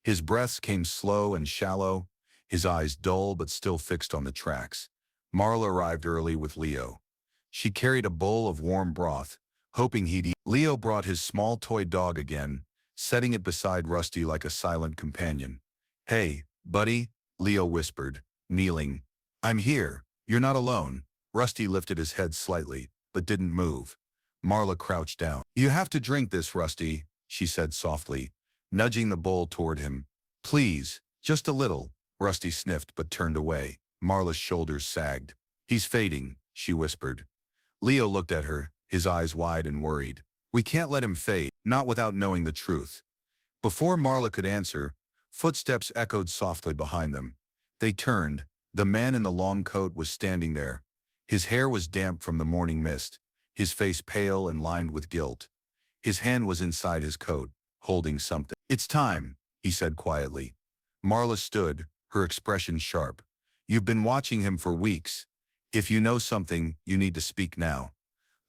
His breaths came slow and shallow, his eyes dull but still fixed on the tracks. Marla arrived early with Leo. She carried a bowl of warm broth, hoping he'd eat. Leo brought his small toy dog again, setting it beside Rusty like a silent companion. "Hey, buddy," Leo whispered, kneeling. "I'm here. You're not alone." Rusty lifted his head slightly, but didn't move. Marla crouched down. "You have to drink this, Rusty," she said softly, nudging the bowl toward him. "Please, just a little." Rusty sniffed but turned away. Marla's shoulders sagged. "He's fading," she whispered. Leo looked at her, his eyes wide and worried. "We can't let him fade, not without knowing the truth." Before Marla could answer, footsteps echoed softly behind them. They turned. The man in the long coat was standing there. His hair was damp from the morning mist, his face pale and lined with guilt. His hand was inside his coat, holding something. "It's time," he said quietly. Marla stood, her expression sharp. You've been watching him for weeks. If you know something, you need to speak now."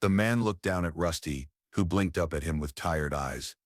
The man looked down at Rusty, who blinked up at him with tired eyes.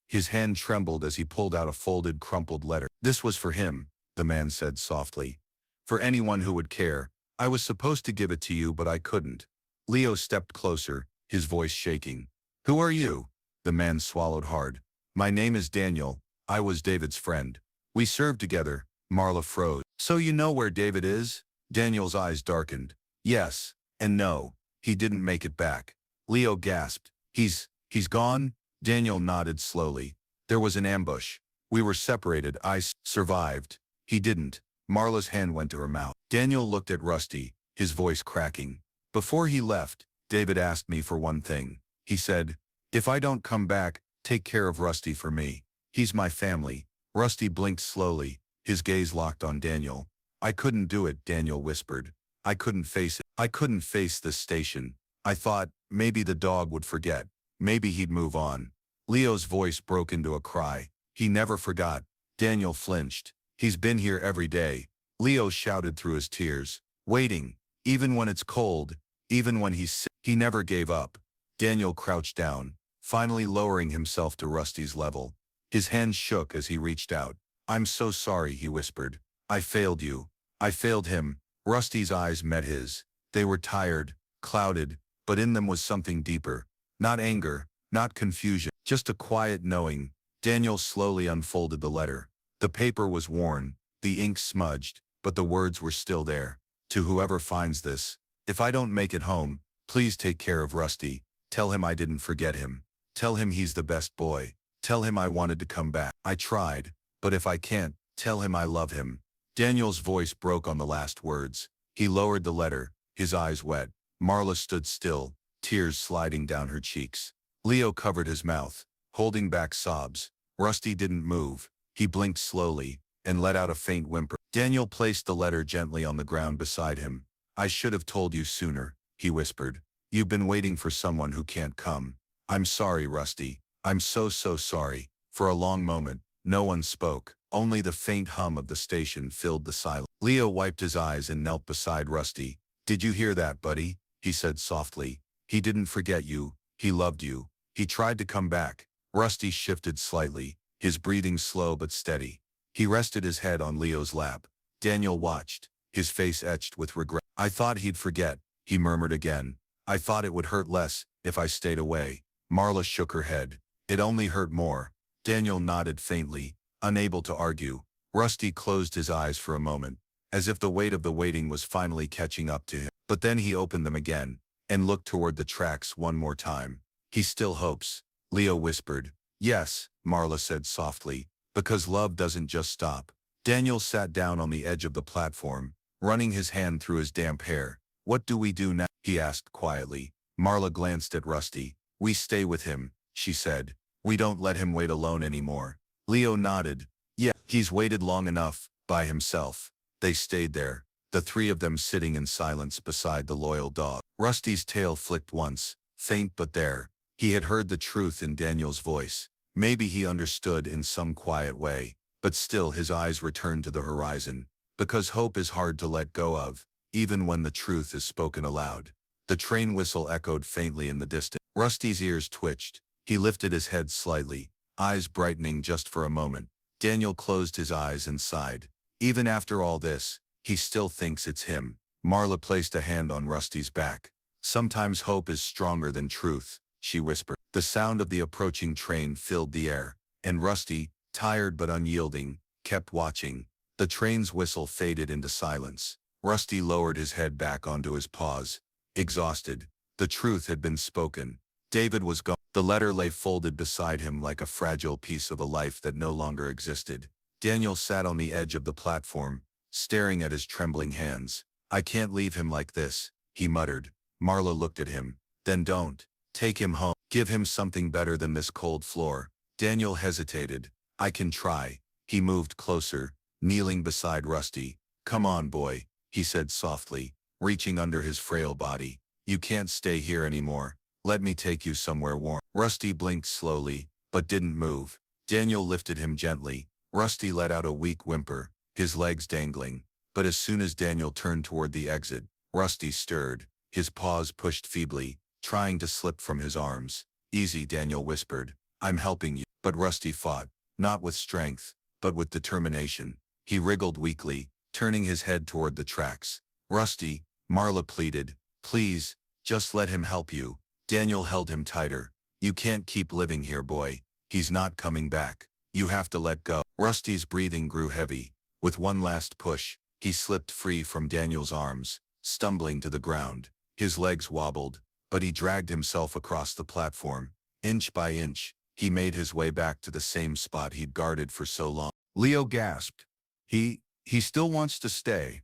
His hand trembled as he pulled out a folded, crumpled letter. "This was for him," the man said softly. "For anyone who would care. I was supposed to give it to you, but I couldn't." Leo stepped closer, his voice shaking. "Who are you?" The man swallowed hard. "My name is Daniel. I was David's friend. We served together." Marla froze. "So you know where David is?" Daniel's eyes darkened. "Yes, and no. He didn't make it back." Leo gasped. He's gone?" Daniel nodded slowly. "There was an ambush. We were separated. I survived. He didn't." Marla's hand went to her mouth. Daniel looked at Rusty, his voice cracking. "Before he left, David asked me for one thing. He said, 'If I don't come back, take care of Rusty for me. He's my family.'" Rusty blinked slowly, his gaze locked on Daniel. "I couldn't do it," Daniel whispered. "I couldn't face it. I couldn't face this station. I thought, maybe the dog would forget. Maybe he'd move on." Leo's voice broke into a cry. "He never forgot." Daniel flinched. "He's been here every day." Leo shouted through his tears. "Waiting. Even when it's cold. Even when he's sick. He never gave up." Daniel crouched down, finally lowering himself to Rusty's level. His hands shook as he reached out. "I'm so sorry," he whispered. "I failed you. I failed him." Rusty's eyes met his. They were tired, clouded, but in them was something deeper. Not anger, not confusion, just a quiet knowing. Daniel slowly unfolded the letter. The paper was worn, the ink smudged, but the words were still there. "To whoever finds this, if I don't make it home, please take care of Rusty. Tell him I didn't forget him. Tell him he's the best boy. Tell him I wanted to come back. I tried, but if I can't, tell him I love him." Daniel's voice broke on the last words. He lowered the letter, his eyes wet. Marla stood still, tears sliding down her cheeks. Leo covered his mouth, holding back sobs. Rusty didn't move. He blinked slowly, and let out a faint whimper. Daniel placed the letter gently on the ground beside him. "I should have told you sooner," he whispered. "You've been waiting for someone who can't come. I'm sorry, Rusty. I'm so sorry." For a long moment, no one spoke. Only the faint hum of the station filled the silence. Leo wiped his eyes and knelt beside Rusty. "Did you hear that, buddy?" he said softly. "He didn't forget you. He loved you. He tried to come back." Rusty shifted slightly, his breathing slow but steady. He rested his head on Leo's lap. Daniel watched, his face etched with regret. "I thought he'd forget," he murmured again. "I thought it would hurt less if I stayed away." Marla shook her head. "It only hurt more." Daniel nodded faintly, unable to argue. Rusty closed his eyes for a moment, as if the weight of the waiting was finally catching up to him. But then he opened them again, and looked toward the tracks one more time. "He still hopes," Leo whispered. "Yes," Marla said softly, "because love doesn't just stop." Daniel sat down on the edge of the platform, running his hand through his damp hair. "What do we do now?" he asked quietly. Marla glanced at Rusty. "We stay with him," she said. "We don't let him wait alone anymore." Leo nodded. "Yeah, he's waited long enough, by himself." They stayed there, the three of them sitting in silence beside the loyal dog. Rusty's tail flicked once, faint but there. He had heard the truth in Daniel's voice. Maybe he understood in some quiet way, but still his eyes returned to the horizon, because hope is hard to let go of, even when the truth is spoken aloud. The train whistle echoed faintly in the distance. Rusty's ears twitched. He lifted his head slightly, eyes brightening just for a moment. Daniel closed his eyes and sighed. "Even after all this, he still thinks it's him." Marla placed a hand on Rusty's back. "Sometimes hope is stronger than truth," she whispered. The sound of the approaching train filled the air, and Rusty, tired but unyielding, kept watching. The train's whistle faded into silence. Rusty lowered his head back onto his paws, exhausted. The truth had been spoken. David was gone. The letter lay folded beside him like a fragile piece of a life that no longer existed. Daniel sat on the edge of the platform, staring at his trembling hands. "I can't leave him like this," he muttered. Marla looked at him. "Then don't. Take him home. Give him something better than this cold floor." Daniel hesitated. "I can try." He moved closer, kneeling beside Rusty. "Come on, boy," he said softly, reaching under his frail body. "You can't stay here anymore. Let me take you somewhere warm." Rusty blinked slowly, but didn't move. Daniel lifted him gently. Rusty let out a weak whimper, his legs dangling. But as soon as Daniel turned toward the exit, Rusty stirred, his paws pushed feebly, trying to slip from his arms. "Easy," Daniel whispered. "I'm helping you." But Rusty fought, not with strength, but with determination. He wriggled weakly, turning his head toward the tracks. "Rusty," Marla pleaded, "please, just let him help you." Daniel held him tighter. "You can't keep living here, boy. He's not coming back. You have to let go." Rusty's breathing grew heavy. With one last push, he slipped free from Daniel's arms, stumbling to the ground. His legs wobbled, but he dragged himself across the platform. Inch by inch, he made his way back to the same spot he'd guarded for so long. Leo gasped. He still wants to stay."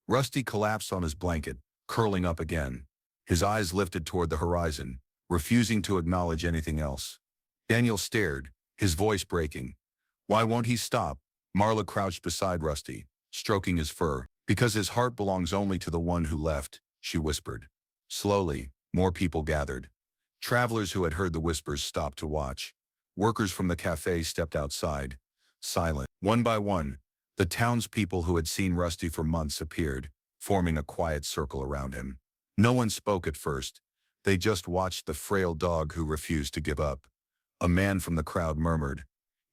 Rusty collapsed on his blanket, curling up again. His eyes lifted toward the horizon, refusing to acknowledge anything else. Daniel stared, his voice breaking. "Why won't he stop?" Marla crouched beside Rusty, stroking his fur. "Because his heart belongs only to the one who left," she whispered. Slowly, more people gathered. Travelers who had heard the whispers stopped to watch. Workers from the cafe stepped outside, silent. One by one, the townspeople who had seen Rusty for months appeared, forming a quiet circle around him. No one spoke at first. They just watched the frail dog who refused to give up. A man from the crowd murmured,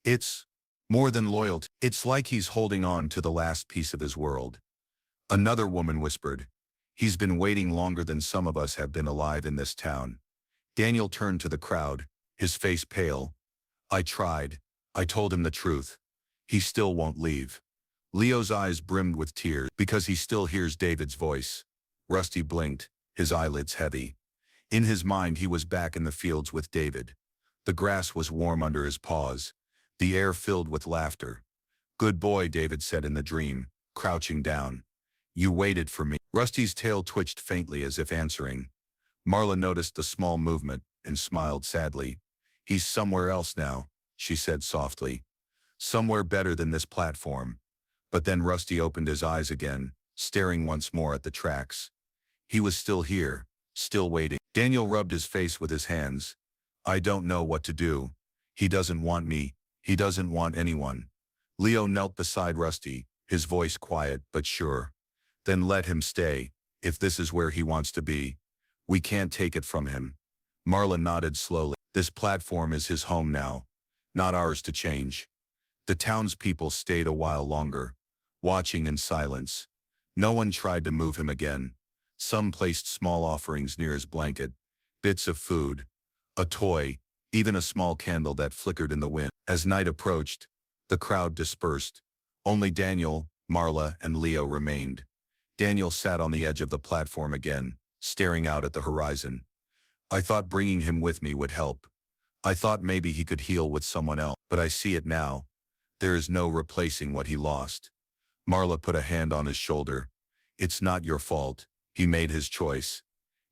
"It's more than loyalty. It's like he's holding on to the last piece of his world." Another woman whispered, "He's been waiting longer than some of us have been alive in this town." Daniel turned to the crowd, his face pale. "I tried. I told him the truth. He still won't leave." Leo's eyes brimmed with tears because he still hears David's voice. Rusty blinked, his eyelids heavy. In his mind he was back in the fields with David. The grass was warm under his paws, the air filled with laughter. "Good boy," David said in the dream, crouching down. "You waited for me." Rusty's tail twitched faintly as if answering. Marla noticed the small movement and smiled sadly. "He's somewhere else now," she said softly. "Somewhere better than this platform." But then Rusty opened his eyes again, staring once more at the tracks. He was still here, still waiting. Daniel rubbed his face with his hands. "I don't know what to do. He doesn't want me. He doesn't want anyone." Leo knelt beside Rusty, his voice quiet but sure. "Then let him stay, if this is where he wants to be. We can't take it from him." Marla nodded slowly. "This platform is his home now, not ours to change." The townspeople stayed a while longer, watching in silence. No one tried to move him again. Some placed small offerings near his blanket, bits of food, a toy, even a small candle that flickered in the wind. As night approached, the crowd dispersed. Only Daniel, Marla, and Leo remained. Daniel sat on the edge of the platform again, staring out at the horizon. "I thought bringing him with me would help. I thought maybe he could heal with someone else, but I see it now. There is no replacing what he lost." Marla put a hand on his shoulder. "It's not your fault. He made his choice."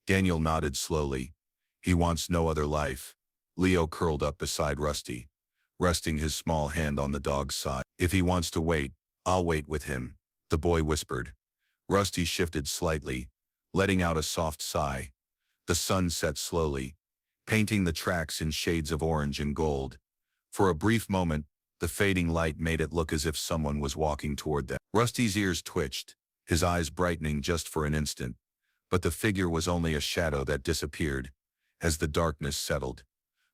Daniel nodded slowly. "He wants no other life." Leo curled up beside Rusty, resting his small hand on the dog's side. "If he wants to wait, I'll wait with him," the boy whispered. Rusty shifted slightly, letting out a soft sigh. The sun set slowly, painting the tracks in shades of orange and gold. For a brief moment, the fading light made it look as if someone was walking toward them. Rusty's ears twitched, his eyes brightening just for an instant. But the figure was only a shadow that disappeared. As the darkness settled,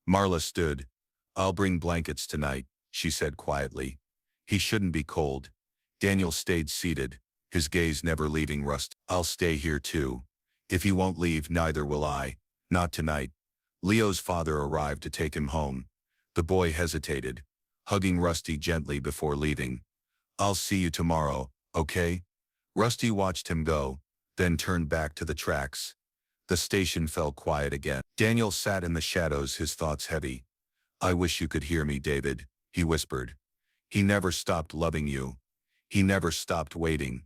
Marla stood. "I'll bring blankets tonight," she said quietly. "He shouldn't be cold." Daniel stayed seated, his gaze never leaving Rusty. "I'll stay here too. If he won't leave, neither will I. Not tonight." Leo's father arrived to take him home. The boy hesitated, hugging Rusty gently before leaving. "I'll see you tomorrow, okay?" Rusty watched him go, then turned back to the tracks. The station fell quiet again. Daniel sat in the shadows, his thoughts heavy. "I wish you could hear me, David," he whispered. "He never stopped loving you. He never stopped waiting."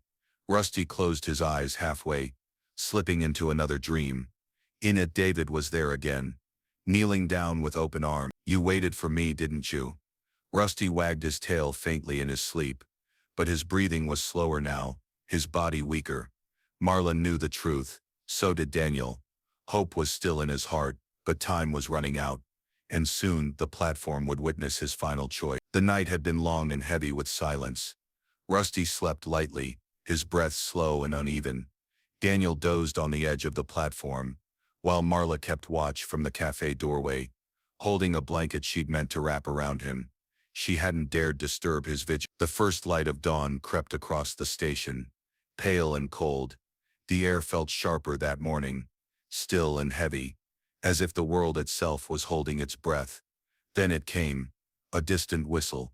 Rusty closed his eyes halfway, slipping into another dream. In it, David was there again, kneeling down with open arms. "You waited for me, didn't you?" Rusty wagged his tail faintly in his sleep, but his breathing was slower now, his body weaker. Marla knew the truth. So did Daniel. Hope was still in his heart, but time was running out, and soon the platform would witness his final choice. The night had been long and heavy with silence. Rusty slept lightly, his breath slow and uneven. Daniel dozed on the edge of the platform, while Marla kept watch from the cafe doorway, holding a blanket she'd meant to wrap around him. She hadn't dared disturb his vigil. The first light of dawn crept across the station, pale and cold. The air felt sharper that morning, still and heavy, as if the world itself was holding its breath. Then it came, a distant whistle.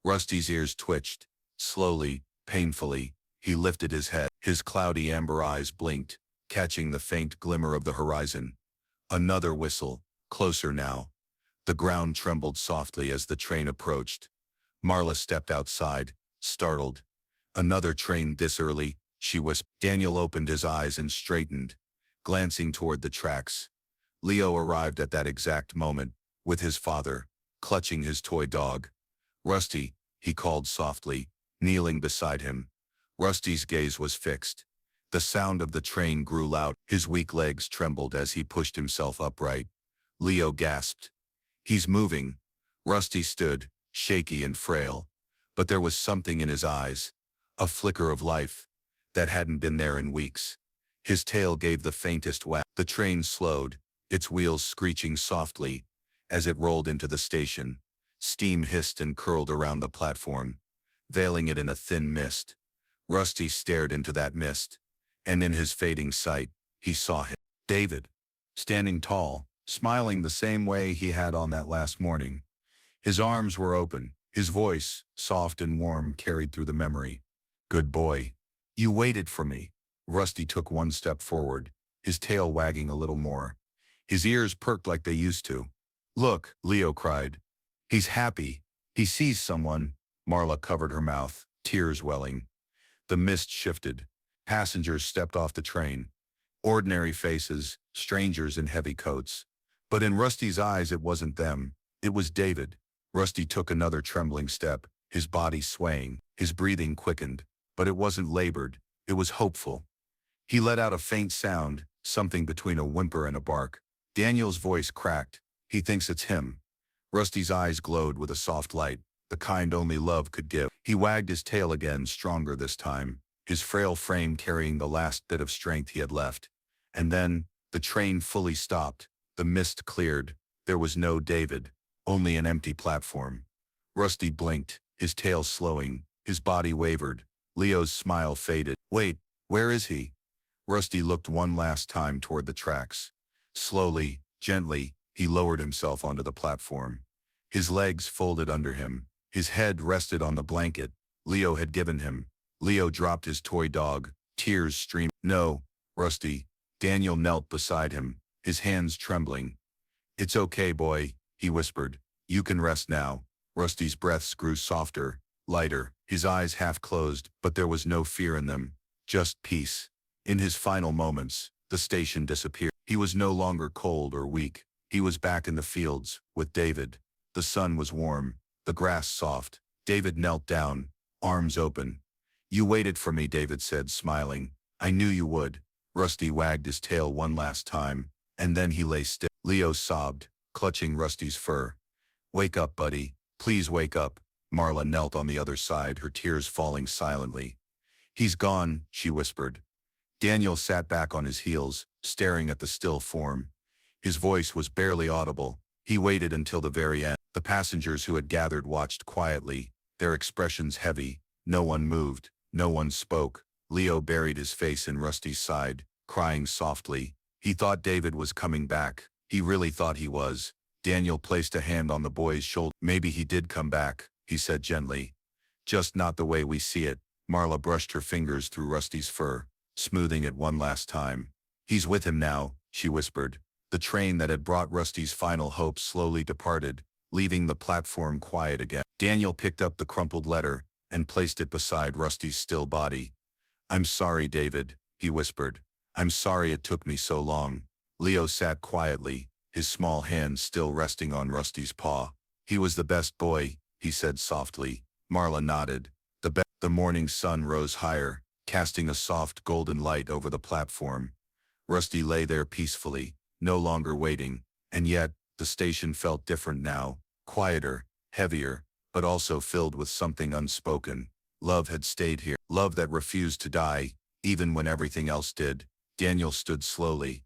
Rusty's ears twitched. Slowly, painfully, he lifted his head. His cloudy amber eyes blinked, catching the faint glimmer of the horizon. Another whistle, closer now. The ground trembled softly as the train approached. Marla stepped outside, startled. Another train this early, she whispered. Daniel opened his eyes and straightened, glancing toward the tracks. Leo arrived at that exact moment, with his father, clutching his toy dog. "Rusty," he called softly, kneeling beside him. Rusty's gaze was fixed. The sound of the train grew loud. His weak legs trembled as he pushed himself upright. Leo gasped. "He's moving." Rusty stood, shaky and frail, but there was something in his eyes, a flicker of life, that hadn't been there in weeks. His tail gave the faintest wag. The train slowed, its wheels screeching softly, as it rolled into the station. Steam hissed and curled around the platform, veiling it in a thin mist. Rusty stared into that mist, and in his fading sight, he saw him. David, standing tall, smiling the same way he had on that last morning. His arms were open, his voice, soft and warm, carried through the memory. "Good boy. You waited for me." Rusty took one step forward, his tail wagging a little more. His ears perked like they used to. "Look," Leo cried. "He's happy. He sees someone." Marla covered her mouth, tears welling. The mist shifted. Passengers stepped off the train. Ordinary faces, strangers in heavy coats. But in Rusty's eyes it wasn't them. It was David. Rusty took another trembling step, his body swaying, his breathing quickened. But it wasn't labored. It was hopeful. He let out a faint sound, something between a whimper and a bark. Daniel's voice cracked. "He thinks it's him." Rusty's eyes glowed with a soft light, the kind only love could give. He wagged his tail again, stronger this time, his frail frame carrying the last bit of strength he had left. And then, the train fully stopped. The mist cleared. There was no David, only an empty platform. Rusty blinked, his tail slowing, his body wavered. Leo's smile faded. "Wait, where is he?" Rusty looked one last time toward the tracks. Slowly, gently, he lowered himself onto the platform. His legs folded under him. His head rested on the blanket Leo had given him. Leo dropped his toy dog. Tears streamed. "No, Rusty." Daniel knelt beside him, his hands trembling. "It's okay, boy," he whispered. "You can rest now." Rusty's breaths grew softer, lighter, his eyes half closed, but there was no fear in them, just peace. In his final moments, the station disappeared. He was no longer cold or weak. He was back in the fields, with David. The sun was warm, the grass soft. David knelt down, arms open. "You waited for me," David said, smiling. "I knew you would." Rusty wagged his tail one last time, and then he lay still. Leo sobbed, clutching Rusty's fur. "Wake up, buddy. Please wake up." Marla knelt on the other side, her tears falling silently. "He's gone," she whispered. Daniel sat back on his heels, staring at the still form. His voice was barely audible. He waited until the very end. The passengers who had gathered watched quietly, their expressions heavy. No one moved, no one spoke. Leo buried his face in Rusty's side, crying softly. He thought David was coming back. He really thought he was. Daniel placed a hand on the boy's shoulder. "Maybe he did come back," he said gently. "Just not the way we see it." Marla brushed her fingers through Rusty's fur, smoothing it one last time. "He's with him now," she whispered. The train that had brought Rusty's final hope slowly departed, leaving the platform quiet again. Daniel picked up the crumpled letter and placed it beside Rusty's still body. "I'm sorry, David," he whispered. "I'm sorry it took me so long." Leo sat quietly, his small hand still resting on Rusty's paw. "He was the best boy," he said softly. Marla nodded. The morning sun rose higher, casting a soft golden light over the platform. Rusty lay there peacefully, no longer waiting, and yet, the station felt different now, quieter, heavier, but also filled with something unspoken. Love had stayed here. Love that refused to die, even when everything else did. Daniel stood slowly.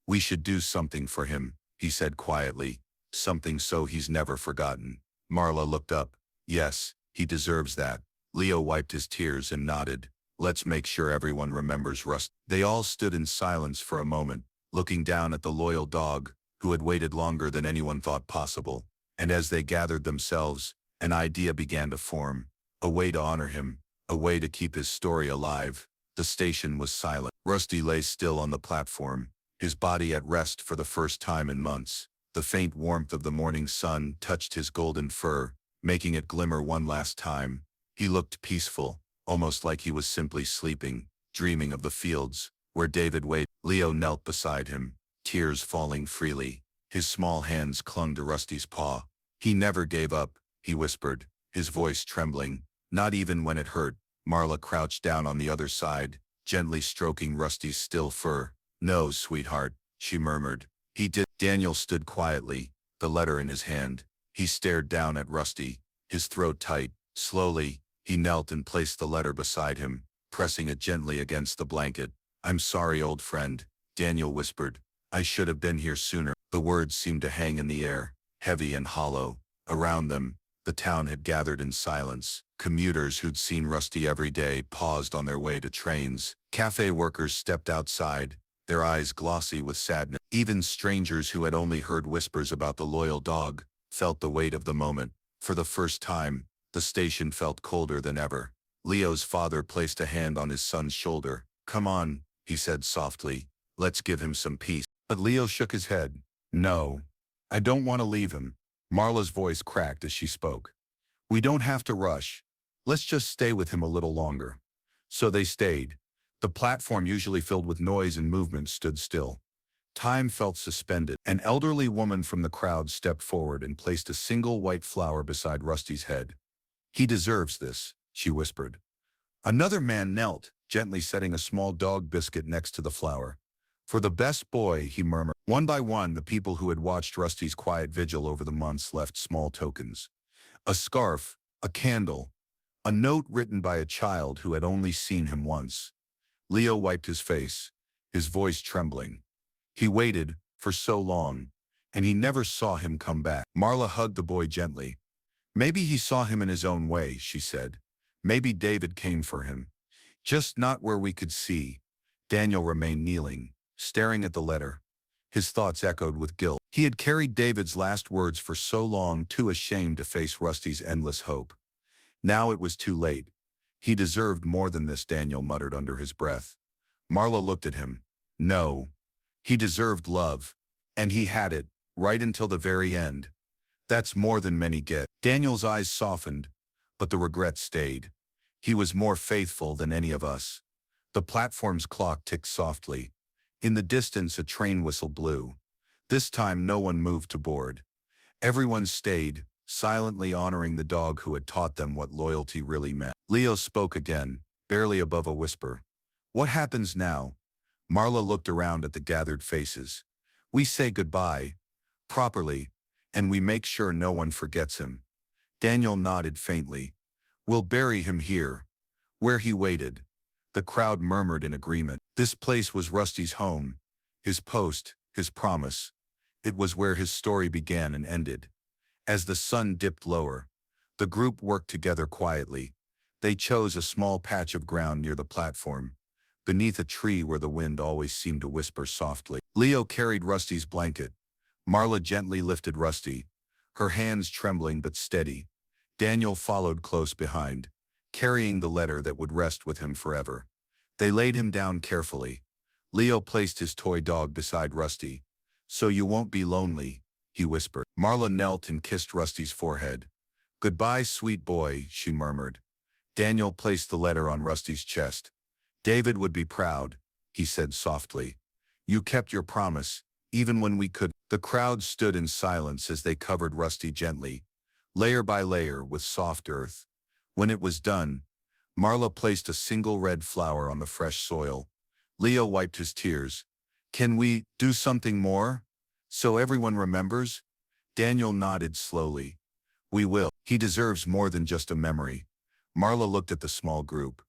We should do something for him, he said quietly. Something so he's never forgotten. Marla looked up. Yes, he deserves that. Leo wiped his tears and nodded. Let's make sure everyone remembers Rust. They all stood in silence for a moment, looking down at the loyal dog, who had waited longer than anyone thought possible. And as they gathered themselves, an idea began to form. A way to honor him, a way to keep his story alive. The station was silent. Rusty lay still on the platform, his body at rest for the first time in months. The faint warmth of the morning sun touched his golden fur, making it glimmer one last time. He looked peaceful, almost like he was simply sleeping, dreaming of the fields, where David waited. Leo knelt beside him, tears falling freely. His small hands clung to Rusty's paw. He never gave up, he whispered, his voice trembling. Not even when it hurt. Marla crouched down on the other side, gently stroking Rusty's still fur. No, sweetheart, she murmured. He did. Daniel stood quietly, the letter in his hand. He stared down at Rusty, his throat tight. Slowly, he knelt and placed the letter beside him, pressing it gently against the blanket. I'm sorry, old friend, Daniel whispered. I should have been here sooner. The words seemed to hang in the air, heavy and hollow. Around them, the town had gathered in silence. Commuters who'd seen Rusty every day paused on their way to trains. Cafe workers stepped outside, their eyes glossy with sadness. Even strangers who had only heard whispers about the loyal dog felt the weight of the moment. For the first time, the station felt colder than ever. Leo's father placed a hand on his son's shoulder. Come on, he said softly. Let's give him some peace. But Leo shook his head. No, I don't want to leave him. Marla's voice cracked as she spoke. We don't have to rush. Let's just stay with him a little longer. So they stayed. The platform, usually filled with noise and movement, stood still. Time felt suspended. An elderly woman from the crowd stepped forward and placed a single white flower beside Rusty's head. He deserves this, she whispered. Another man knelt, gently setting a small dog biscuit next to the flower. For the best boy, he murmured. One by one, the people who had watched Rusty's quiet vigil over the months left small tokens. A scarf, a candle, a note written by a child who had only seen him once. Leo wiped his face, his voice trembling. He waited for so long, and he never saw him come back. Marla hugged the boy gently. Maybe he saw him in his own way, she said. Maybe David came for him. Just not where we could see. Daniel remained kneeling, staring at the letter. His thoughts echoed with guilt. He had carried David's last words for so long, too ashamed to face Rusty's endless hope. Now it was too late. He deserved more than this, Daniel muttered under his breath. Marla looked at him. No. He deserved love. And he had it, right until the very end. That's more than many get. Daniel's eyes softened, but the regret stayed. He was more faithful than any of us. The platform's clock ticked softly. In the distance, a train whistle blew. This time, no one moved to board. Everyone stayed, silently honoring the dog who had taught them what loyalty really meant. Leo spoke again, barely above a whisper. What happens now? Marla looked around at the gathered faces. We say goodbye, properly, and we make sure no one forgets him. Daniel nodded faintly. We'll bury him here, where he waited. The crowd murmured in agreement. This place was Rusty's home, his post, his promise. It was where his story began and ended. As the sun dipped lower, the group worked together quietly. They chose a small patch of ground near the platform, beneath a tree where the wind always seemed to whisper softly. Leo carried Rusty's blanket. Marla gently lifted Rusty, her hands trembling but steady. Daniel followed close behind, carrying the letter that would rest with him forever. They laid him down carefully. Leo placed his toy dog beside Rusty. So you won't be lonely, he whispered. Marla knelt and kissed Rusty's forehead. Goodbye, sweet boy, she murmured. Daniel placed the letter on Rusty's chest. David would be proud, he said softly. You kept your promise, even when we couldn't. The crowd stood in silence as they covered Rusty gently, layer by layer with soft earth. When it was done, Marla placed a single red flower on the fresh soil. Leo wiped his tears. Can we do something more? So everyone remembers? Daniel nodded slowly. We will. He deserves more than just a memory. Marla looked at the small group.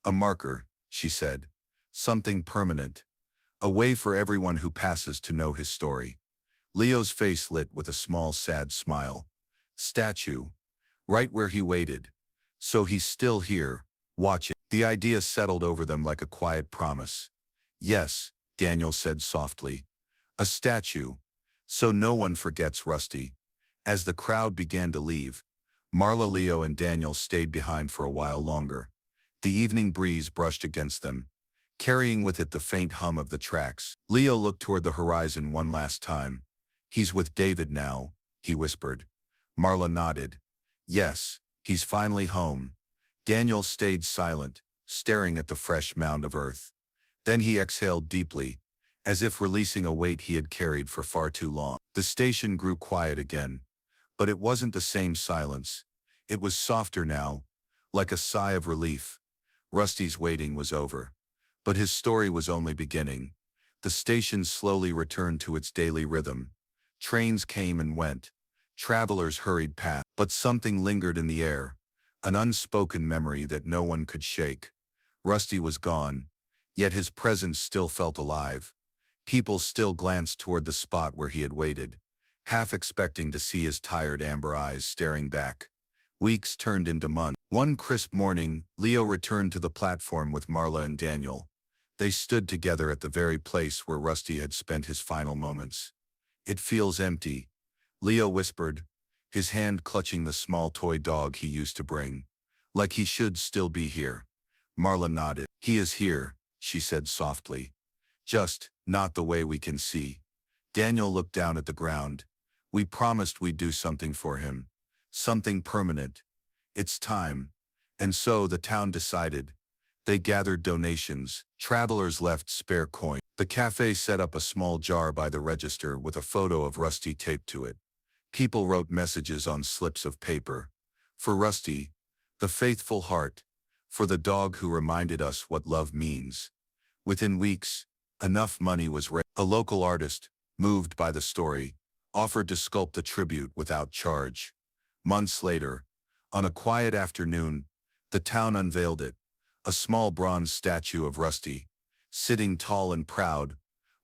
A marker, she said. Something permanent. A way for everyone who passes to know his story. Leo's face lit with a small sad smile. Statue. Right where he waited. So he's still here, watching. The idea settled over them like a quiet promise. Yes, Daniel said softly. A statue. So no one forgets Rusty. As the crowd began to leave, Marla, Leo, and Daniel stayed behind for a while longer. The evening breeze brushed against them, carrying with it the faint hum of the tracks. Leo looked toward the horizon one last time. He's with David now, he whispered. Marla nodded. Yes, he's finally home. Daniel stayed silent, staring at the fresh mound of earth. Then he exhaled deeply, as if releasing a weight he had carried for far too long. The station grew quiet again, but it wasn't the same silence. It was softer now, like a sigh of relief. Rusty's waiting was over, but his story was only beginning. The station slowly returned to its daily rhythm. Trains came and went. Travelers hurried past, but something lingered in the air, an unspoken memory that no one could shake. Rusty was gone, yet his presence still felt alive. People still glanced toward the spot where he had waited, half expecting to see his tired amber eyes staring back. Weeks turned into months. One crisp morning, Leo returned to the platform with Marla and Daniel. They stood together at the very place where Rusty had spent his final moments. It feels empty, Leo whispered, his hand clutching the small toy dog he used to bring. Like he should still be here. Marla nodded. He is here, she said softly. Just not the way we can see. Daniel looked down at the ground. We promised we'd do something for him. Something permanent. It's time. And so the town decided. They gathered donations. Travelers left spare coins. The cafe set up a small jar by the register with a photo of Rusty taped to it. People wrote messages on slips of paper. For Rusty, the faithful heart. For the dog who reminded us what love means. Within weeks, enough money was raised. A local artist, moved by the story, offered to sculpt a tribute without charge. Months later, on a quiet afternoon, the town unveiled it. A small bronze statue of Rusty, sitting tall and proud,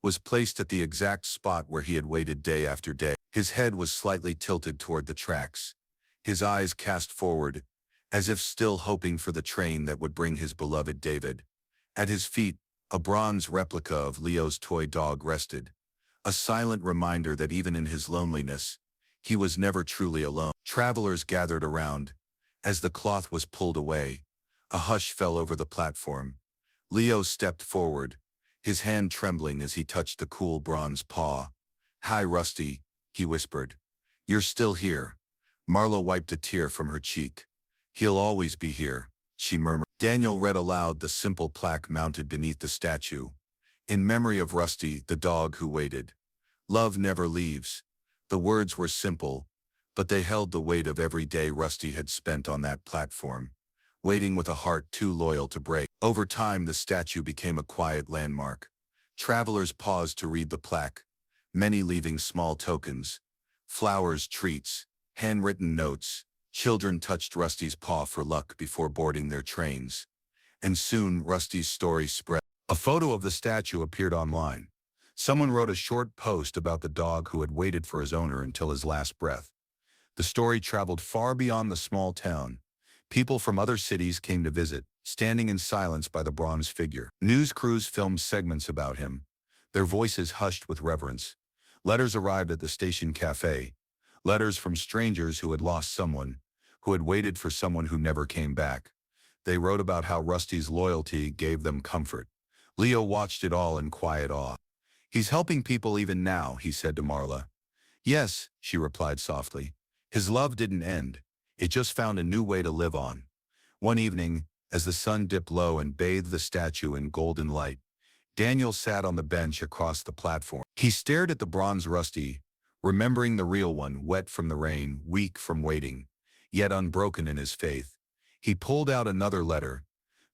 was placed at the exact spot where he had waited day after day. His head was slightly tilted toward the tracks, his eyes cast forward, as if still hoping for the train that would bring his beloved David. At his feet, a bronze replica of Leo's toy dog rested, a silent reminder that even in his loneliness, he was never truly alone. Travelers gathered around. As the cloth was pulled away, a hush fell over the platform. Leo stepped forward, his hand trembling as he touched the cool bronze paw. Hi, Rusty, he whispered. You're still here. Marla wiped a tear from her cheek. He'll always be here, she murmured. Daniel read aloud the simple plaque mounted beneath the statue. In memory of Rusty, the dog who waited. Love never leaves. The words were simple, but they held the weight of every day Rusty had spent on that platform, waiting with a heart too loyal to break. Over time, the statue became a quiet landmark. Travelers paused to read the plaque, many leaving small tokens, flowers, treats, handwritten notes. Children touched Rusty's paw for luck before boarding their trains. And soon, Rusty's story spread. A photo of the statue appeared online. Someone wrote a short post about the dog who had waited for his owner until his last breath. The story traveled far beyond the small town. People from other cities came to visit, standing in silence by the bronze figure. News crews filmed segments about him, their voices hushed with reverence. Letters arrived at the station cafe. Letters from strangers who had lost someone, who had waited for someone who never came back. They wrote about how Rusty's loyalty gave them comfort. Leo watched it all in quiet awe. He's helping people even now, he said to Marla. Yes, she replied softly. His love didn't end. It just found a new way to live on. One evening, as the sun dipped low and bathed the statue in golden light, Daniel sat on the bench across the platform. He stared at the bronze Rusty, remembering the real one, wet from the rain, weak from waiting, yet unbroken in his faith. He pulled out another letter.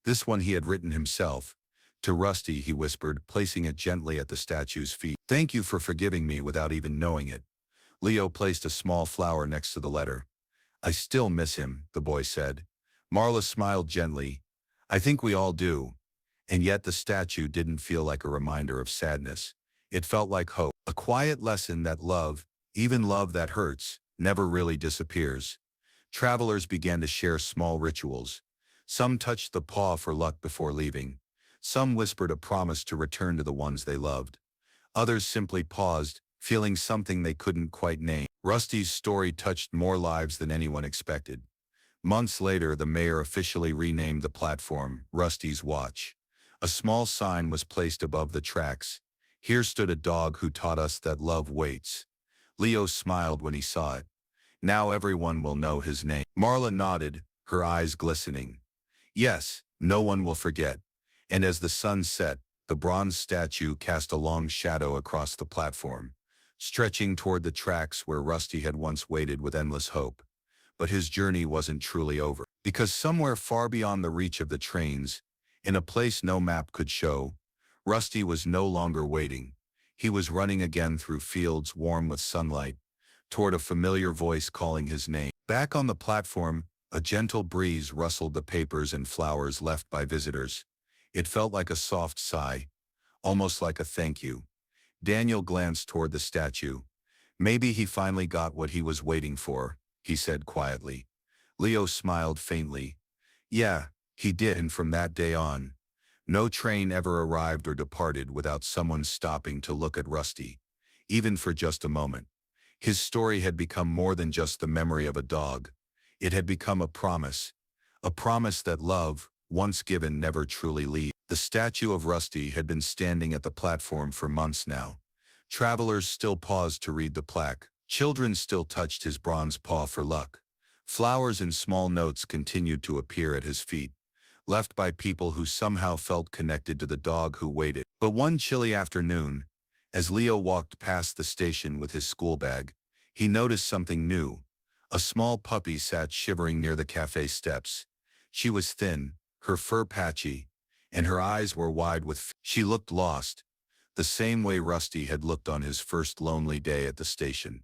This one he had written himself. To Rusty, he whispered, placing it gently at the statue's feet. Thank you for forgiving me without even knowing it. Leo placed a small flower next to the letter. I still miss him, the boy said. Marla smiled gently. I think we all do. And yet the statue didn't feel like a reminder of sadness. It felt like hope, a quiet lesson that love, even love that hurts, never really disappears. Travelers began to share small rituals. Some touched the paw for luck before leaving. Some whispered a promise to return to the ones they loved. Others simply paused, feeling something they couldn't quite name. Rusty's story touched more lives than anyone expected. Months later, the mayor officially renamed the platform Rusty's Watch. A small sign was placed above the tracks. Here stood a dog who taught us that love waits. Leo smiled when he saw it. Now everyone will know his name. Marla nodded, her eyes glistening. Yes, no one will forget. And as the sun set, the bronze statue cast a long shadow across the platform, stretching toward the tracks where Rusty had once waited with endless hope. But his journey wasn't truly over, because somewhere far beyond the reach of the trains, in a place no map could show, Rusty was no longer waiting. He was running again through fields warm with sunlight, toward a familiar voice calling his name. Back on the platform, a gentle breeze rustled the papers and flowers left by visitors. It felt like a soft sigh, almost like a thank you. Daniel glanced toward the statue. Maybe he finally got what he was waiting for, he said quietly. Leo smiled faintly. Yeah, he did, and from that day on, no train ever arrived or departed without someone stopping to look at Rusty, even for just a moment. His story had become more than just the memory of a dog. It had become a promise that love, once given, never truly leaves. The statue of Rusty had been standing at the platform for months now. Travelers still paused to read the plaque. Children still touched his bronze paw for luck. Flowers and small notes continued to appear at his feet, left by people who somehow felt connected to the dog who waited. But one chilly afternoon, as Leo walked past the station with his school bag, he noticed something new. A small puppy sat shivering near the cafe steps. She was thin, her fur patchy, and her eyes were wide with fear. She looked lost, the same way Rusty had looked on his first lonely day at the station.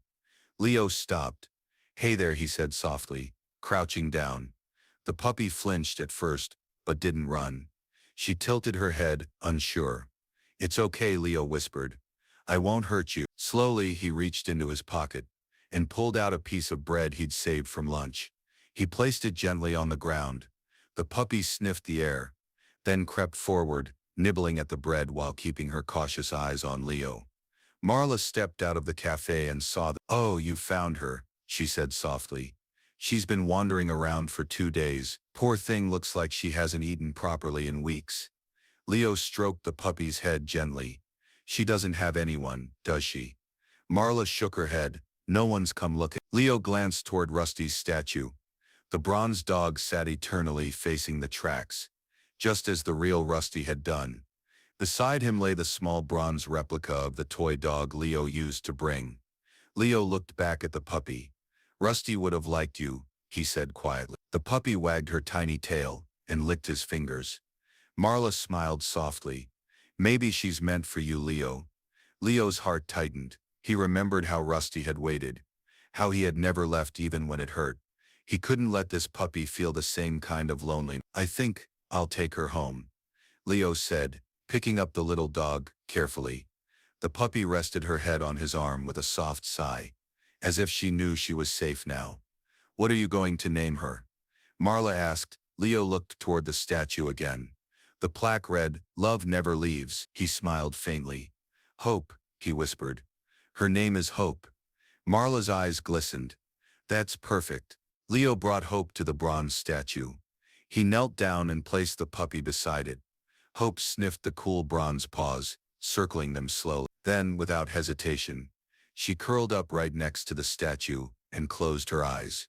Leo stopped. Hey there, he said softly, crouching down. The puppy flinched at first, but didn't run. She tilted her head, unsure. It's okay, Leo whispered. I won't hurt you. Slowly, he reached into his pocket and pulled out a piece of bread he'd saved from lunch. He placed it gently on the ground. The puppy sniffed the air, then crept forward, nibbling at the bread while keeping her cautious eyes on Leo. Marla stepped out of the cafe and saw "Oh, you found her," she said softly. She's been wandering around for 2 days. Poor thing, looks like she hasn't eaten properly in weeks. Leo stroked the puppy's head gently. She doesn't have anyone, does she? Marla shook her head. No one's come looking. Leo glanced toward Rusty's statue. The bronze dog sat eternally facing the tracks, just as the real Rusty had done. Beside him lay the small bronze replica of the toy dog Leo used to bring. Leo looked back at the puppy. Rusty would have liked you, he said quietly. The puppy wagged her tiny tail and licked his fingers. Marla smiled softly. Maybe she's meant for you, Leo. Leo's heart tightened. He remembered how Rusty had waited, how he had never left even when it hurt. He couldn't let this puppy feel the same kind of loneliness. I think I'll take her home, Leo said, picking up the little dog carefully. The puppy rested her head on his arm with a soft sigh, as if she knew she was safe now. What are you going to name her? Marla asked. Leo looked toward the statue again. The plaque read, "Love never leaves." He smiled faintly. "Hope," he whispered. "Her name is Hope." Marla's eyes glistened. That's perfect. Leo brought Hope to the bronze statue. He knelt down and placed the puppy beside it. Hope sniffed the cool bronze paws, circling them slowly. Then, without hesitation, she curled up right next to the statue and closed her eyes.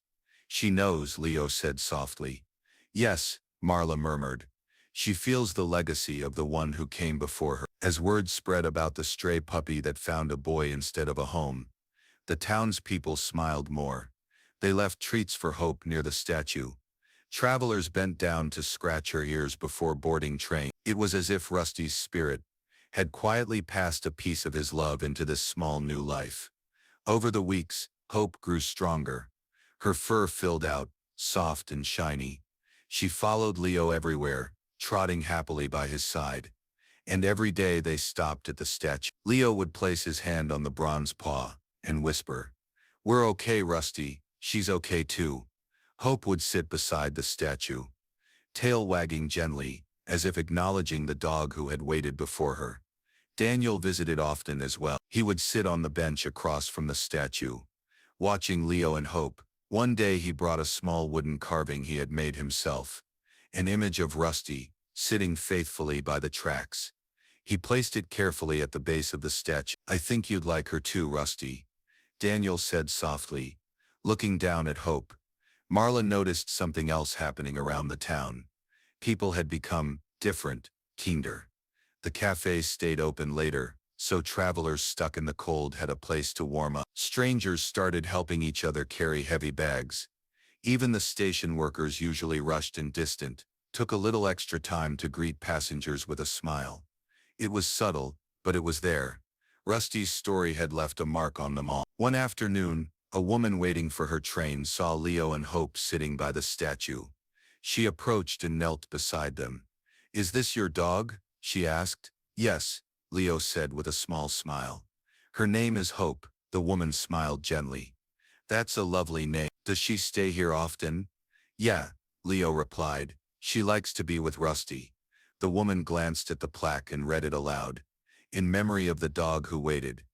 She knows, Leo said softly. Yes, Marla murmured. She feels the legacy of the one who came before her. As word spread about the stray puppy that found a boy instead of a home, the townspeople smiled more. They left treats for Hope near the statue. Travelers bent down to scratch her ears before boarding train. It was as if Rusty's spirit had quietly passed a piece of his love into this small new life. Over the weeks, Hope grew stronger. Her fur filled out, soft and shiny. She followed Leo everywhere, trotting happily by his side. And every day they stopped at the statue. Leo would place his hand on the bronze paw and whisper, "We're okay, Rusty. She's okay too." Hope would sit beside the statue, tail wagging gently, as if acknowledging the dog who had waited before her. Daniel visited often as well. He would sit on the bench across from the statue, watching Leo and Hope. One day he brought a small wooden carving he had made himself, an image of Rusty, sitting faithfully by the tracks. He placed it carefully at the base of the statue. "I think you'd like her too, Rusty," Daniel said softly, looking down at Hope. Marla noticed something else happening around the town. People had become different, kinder. The cafes stayed open later, so travelers stuck in the cold had a place to warm up. Strangers started helping each other carry heavy bags. Even the station workers, usually rushed and distant, took a little extra time to greet passengers with a smile. It was subtle, but it was there. Rusty's story had left a mark on them all. One afternoon, a woman waiting for her train saw Leo and Hope sitting by the statue. She approached and knelt beside them. "Is this your dog?" she asked. "Yes," Leo said with a small smile. "Her name is Hope," the woman smiled gently. "That's a lovely name. Does she stay here often?" "Yeah," Leo replied. "She likes to be with Rusty." The woman glanced at the plaque and read it aloud. "In memory of the dog who waited.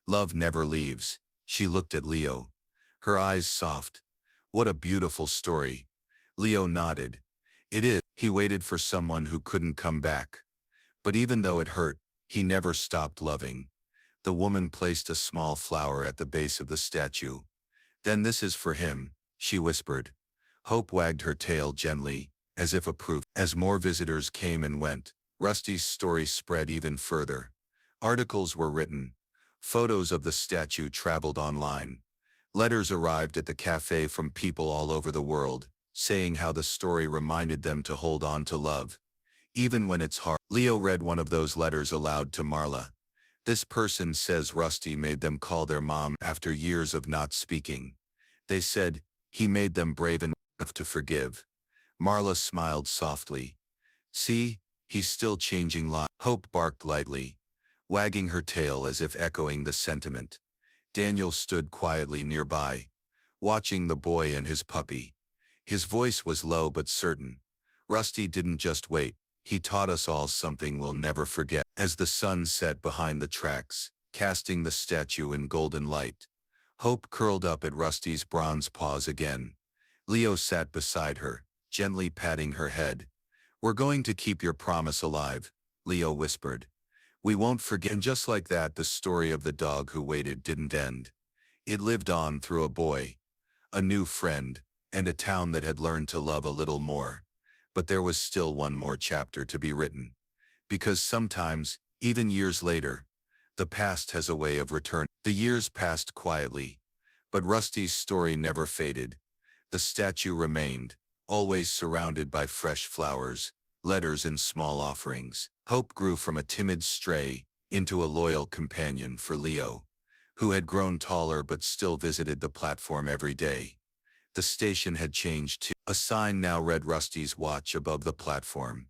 Love never leaves." She looked at Leo, her eyes soft. "What a beautiful story." Leo nodded. "It is." He waited for someone who couldn't come back. But even though it hurt, he never stopped loving. The woman placed a small flower at the base of the statue. "Then this is for him," she whispered. Hope wagged her tail gently, as if approved. As more visitors came and went, Rusty's story spread even further. Articles were written. Photos of the statue traveled online. Letters arrived at the cafe from people all over the world, saying how the story reminded them to hold on to love, even when it's hard. Leo read one of those letters aloud to Marla. "This person says Rusty made them call their mom after years of not speaking. They said he made them brave enough to forgive." Marla smiled softly. "See, he's still changing lives." Hope barked lightly, wagging her tail as if echoing the sentiment. Daniel stood quietly nearby, watching the boy and his puppy. His voice was low but certain. "Rusty didn't just wait. He taught us all something we'll never forget." As the sun set behind the tracks, casting the statue in golden light, Hope curled up at Rusty's bronze paws again. Leo sat beside her, gently patting her head. "We're going to keep your promise alive," Leo whispered. "We won't forget." And just like that, the story of the dog who waited didn't end. It lived on through a boy, a new friend, and a town that had learned to love a little more. But there was still one more chapter to be written. Because sometimes, even years later, the past has a way of returning. The years passed quietly, but Rusty's story never faded. The statue remained, always surrounded by fresh flowers, letters and small offerings. Hope grew from a timid stray into a loyal companion for Leo, who had grown taller but still visited the platform every day. The station had changed too. A sign now read Rusty's watch above the platform.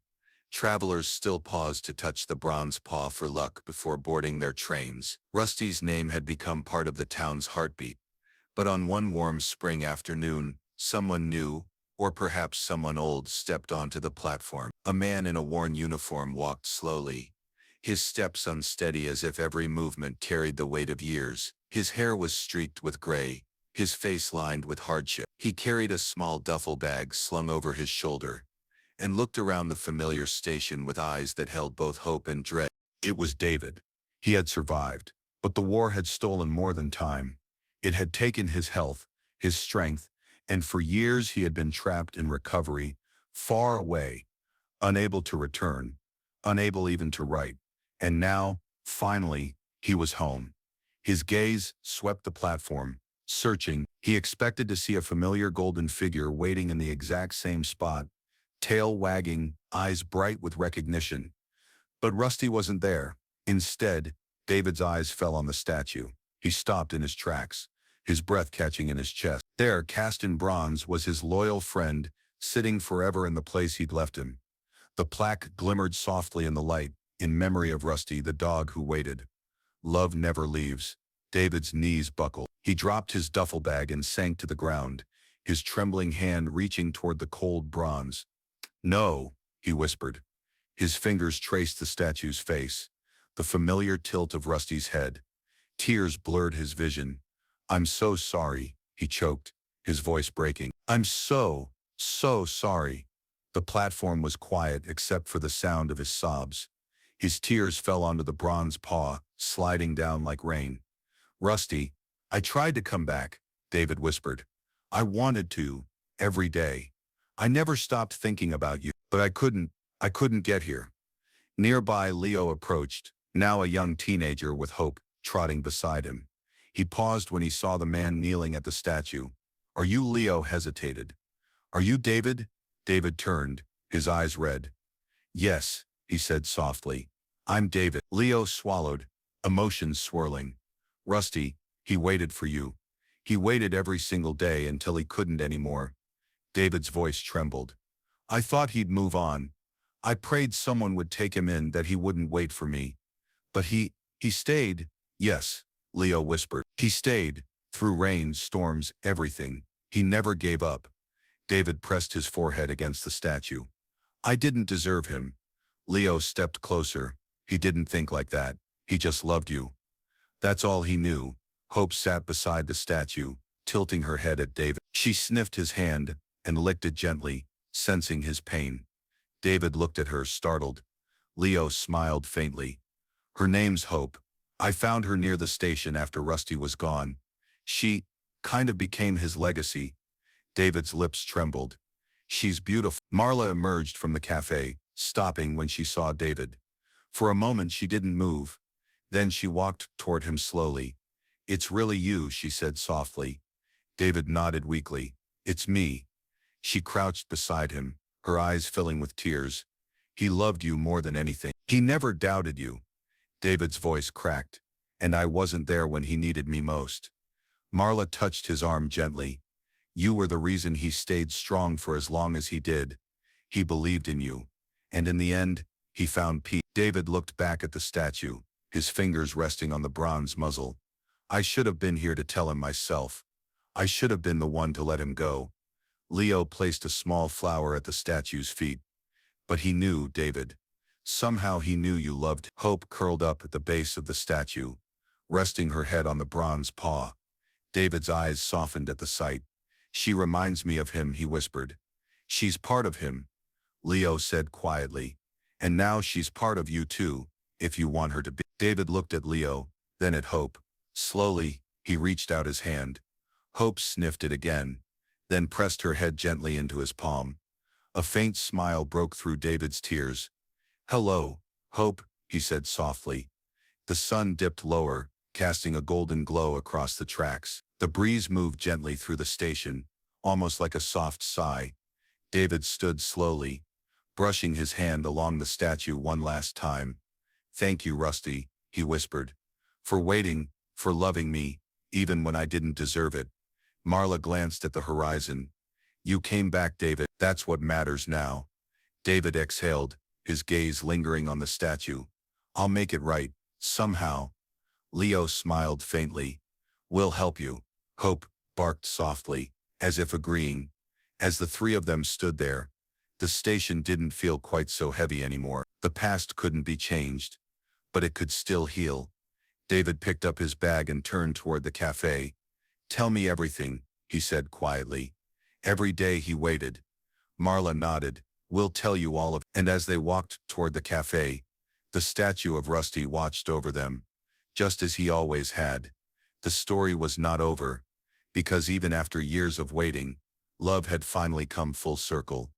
Travelers still paused to touch the bronze paw for luck before boarding their trains. Rusty's name had become part of the town's heartbeat. But on one warm spring afternoon, someone new, or perhaps someone old, stepped onto the platform. A man in a worn uniform walked slowly, his steps unsteady as if every movement carried the weight of years. His hair was streaked with gray, his face lined with hardship. He carried a small duffel bag slung over his shoulder, and looked around the familiar station with eyes that held both hope and dread. It was David. He had survived, but the war had stolen more than time. It had taken his health, his strength, and for years he had been trapped in recovery, far away, unable to return, unable even to write. And now, finally, he was home. His gaze swept the platform, searching. He expected to see a familiar golden figure waiting in the exact same spot, tail wagging, eyes bright with recognition. But Rusty wasn't there. Instead, David's eyes fell on the statue. He stopped in his tracks, his breath catching in his chest. There, cast in bronze, was his loyal friend, sitting forever in the place he'd left him. The plaque glimmered softly in the light, in memory of Rusty, the dog who waited. Love never leaves. David's knees buckled. He dropped his duffel bag and sank to the ground, his trembling hand reaching toward the cold bronze. "No," he whispered. His fingers traced the statue's face, the familiar tilt of Rusty's head. Tears blurred his vision. "I'm so sorry," he choked, his voice breaking. "I'm so sorry." The platform was quiet except for the sound of his sobs. His tears fell onto the bronze paw, sliding down like rain. "Rusty, I tried to come back," David whispered. "I wanted to, every day. I never stopped thinking about you, but I couldn't get here." Nearby, Leo approached, now a young teenager with Hope trotting beside him. He paused when he saw the man kneeling at the statue. "Are you Leo?" hesitated. "Are you David?" David turned, his eyes red. "Yes," he said softly. "I'm David." Leo swallowed, emotions swirling. "Rusty, he waited for you. He waited every single day until he couldn't anymore." David's voice trembled. "I thought he'd move on. I prayed someone would take him in, that he wouldn't wait for me. But he stayed." "Yes," Leo whispered. "He stayed, through rain, storms, everything. He never gave up." David pressed his forehead against the statue. "I didn't deserve him." Leo stepped closer. "He didn't think like that. He just loved you." That's all he knew. Hope sat beside the statue, tilting her head at David. She sniffed his hand and licked it gently, sensing his pain. David looked at her, startled. Leo smiled faintly. "Her name's Hope. I found her near the station after Rusty was gone. She kind of became his legacy." David's lips trembled. "She's beautiful." Marla emerged from the cafe, stopping when she saw David. For a moment she didn't move. Then she walked toward him slowly. "It's really you," she said softly. David nodded weakly. "It's me." She crouched beside him, her eyes filling with tears. "He loved you more than anything. He never doubted you." David's voice cracked. "And I wasn't there when he needed me most." Marla touched his arm gently. "You were the reason he stayed strong for as long as he did. He believed in you. And in the end, he found peace." David looked back at the statue, his fingers resting on the bronze muzzle. "I should have been here to tell him myself. I should have been the one to let him go." Leo placed a small flower at the statue's feet. "But he knew, David. Somehow he knew you loved him." Hope curled up at the base of the statue, resting her head on the bronze paw. David's eyes softened at the sight. "She reminds me of him," he whispered. "She's part of him," Leo said quietly. "And now she's part of you too, if you want her to be." David looked at Leo, then at Hope. Slowly, he reached out his hand. Hope sniffed it again, then pressed her head gently into his palm. A faint smile broke through David's tears. "Hello, Hope," he said softly. The sun dipped lower, casting a golden glow across the tracks. The breeze moved gently through the station, almost like a soft sigh. David stood slowly, brushing his hand along the statue one last time. "Thank you, Rusty," he whispered. "For waiting, for loving me, even when I didn't deserve it." Marla glanced at the horizon. "You came back, David. That's what matters now." David exhaled, his gaze lingering on the statue. "I'll make it right, somehow." Leo smiled faintly. "We'll help you." Hope barked softly, as if agreeing. As the three of them stood there, the station didn't feel quite so heavy anymore. The past couldn't be changed, but it could still heal. David picked up his bag and turned toward the cafe. "Tell me everything," he said quietly. Every day he waited. Marla nodded. "We'll tell you all of." And as they walked toward the cafe, the statue of Rusty watched over them, just as he always had. The story was not over, because even after years of waiting, love had finally come full circle.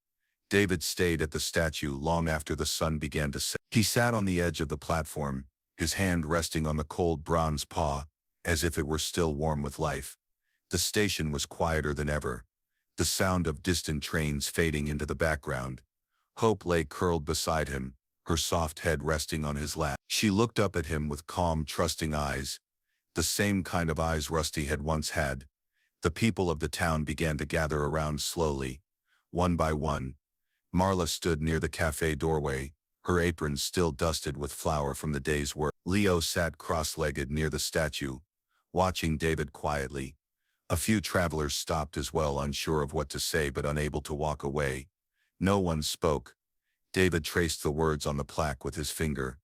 David stayed at the statue long after the sun began to set. He sat on the edge of the platform, his hand resting on the cold bronze paw, as if it were still warm with life. The station was quieter than ever, the sound of distant trains fading into the background. Hope lay curled beside him, her soft head resting on his lap. She looked up at him with calm, trusting eyes, the same kind of eyes Rusty had once had. The people of the town began to gather around slowly, one by one. Marla stood near the cafe doorway, her apron still dusted with flour from the day's work. Leo sat cross-legged near the statue, watching David quietly. A few travelers stopped as well, unsure of what to say but unable to walk away. No one spoke. David traced the words on the plaque with his finger.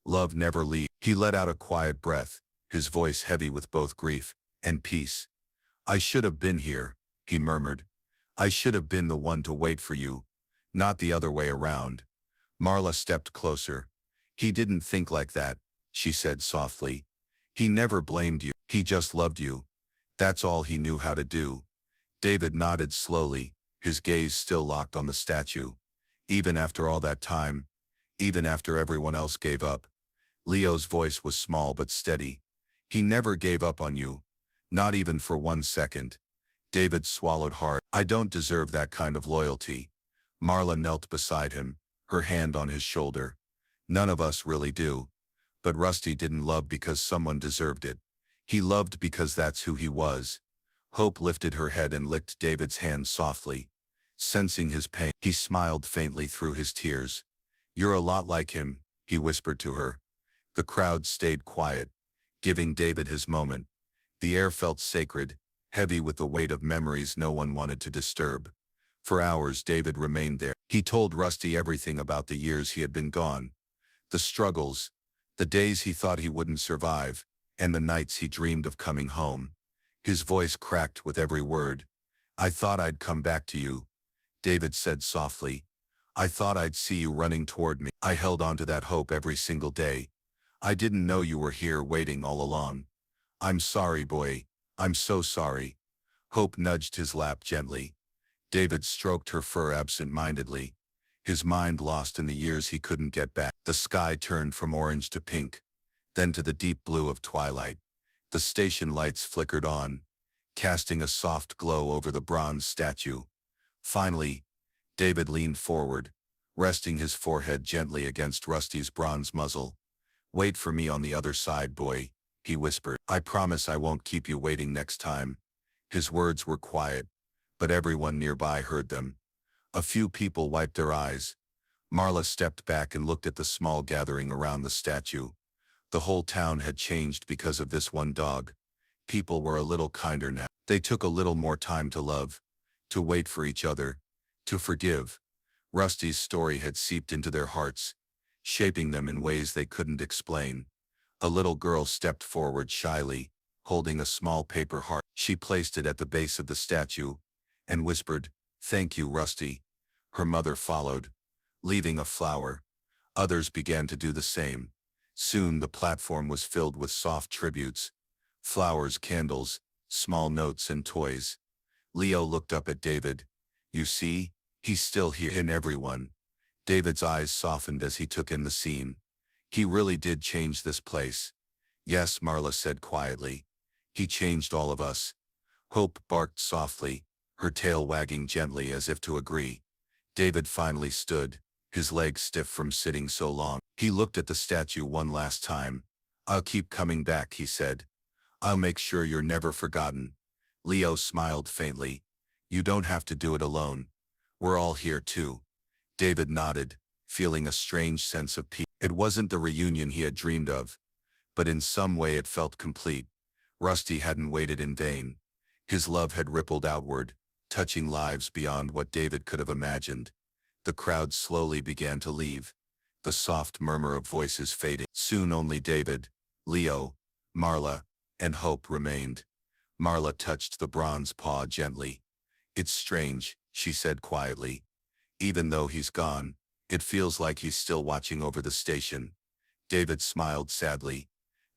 Love never leaves. He let out a quiet breath, his voice heavy with both grief and peace. I should have been here, he murmured. I should have been the one to wait for you, not the other way around. Marla stepped closer. He didn't think like that, she said softly. He never blamed you. He just loved you. That's all he knew how to do. David nodded slowly, his gaze still locked on the statue. Even after all that time, even after everyone else gave up. Leo's voice was small but steady. He never gave up on you. Not even for 1 second. David swallowed hard. I don't deserve that kind of loyalty. Marla knelt beside him, her hand on his shoulder. None of us really do. But Rusty didn't love because someone deserved it. He loved because that's who he was. Hope lifted her head and licked David's hand softly. Sensing his pain, he smiled faintly through his tears. You're a lot like him, he whispered to her. The crowd stayed quiet, giving David his moment. The air felt sacred, heavy with the weight of memories no one wanted to disturb. For hours David remained there. He told Rusty everything about the years he had been gone. The struggles, the days he thought he wouldn't survive, and the nights he dreamed of coming home. His voice cracked with every word. I thought I'd come back to you, David said softly. I thought I'd see you running toward me. I held on to that hope every single day. I didn't know you were here waiting all along. I'm sorry, boy. I'm so sorry. Hope nudged his lap gently. David stroked her fur absent-mindedly, his mind lost in the years he couldn't get back. The sky turned from orange to pink, then to the deep blue of twilight. The station lights flickered on, casting a soft glow over the bronze statue. Finally, David leaned forward, resting his forehead gently against Rusty's bronze muzzle. Wait for me on the other side, boy, he whispered. I promise I won't keep you waiting next time. His words were quiet, but everyone nearby heard them. A few people wiped their eyes. Marla stepped back and looked at the small gathering around the statue. The whole town had changed because of this one dog. People were a little kinder now. They took a little more time to love, to wait for each other, to forgive. Rusty's story had seeped into their hearts, shaping them in ways they couldn't explain. A little girl stepped forward shyly, holding a small paper heart. She placed it at the base of the statue and whispered, "Thank you, Rusty." Her mother followed, leaving a flower. Others began to do the same. Soon the platform was filled with soft tributes, flowers, candles, small notes and toys. Leo looked up at David. You see, he's still here in everyone. David's eyes softened as he took in the scene. He really did change this place. Yes, Marla said quietly. He changed all of us. Hope barked softly, her tail wagging gently as if to agree. David finally stood, his legs stiff from sitting so long. He looked at the statue one last time. I'll keep coming back, he said. I'll make sure you're never forgotten. Leo smiled faintly. You don't have to do it alone. We're all here too. David nodded, feeling a strange sense of peace. It wasn't the reunion he had dreamed of, but in some way it felt complete. Rusty hadn't waited in vain. His love had rippled outward, touching lives beyond what David could have imagined. The crowd slowly began to leave, the soft murmur of voices fading. Soon only David, Leo, Marla, and Hope remained. Marla touched the bronze paw gently. It's strange, she said quietly. Even though he's gone, it feels like he's still watching over the station. David smiled sadly.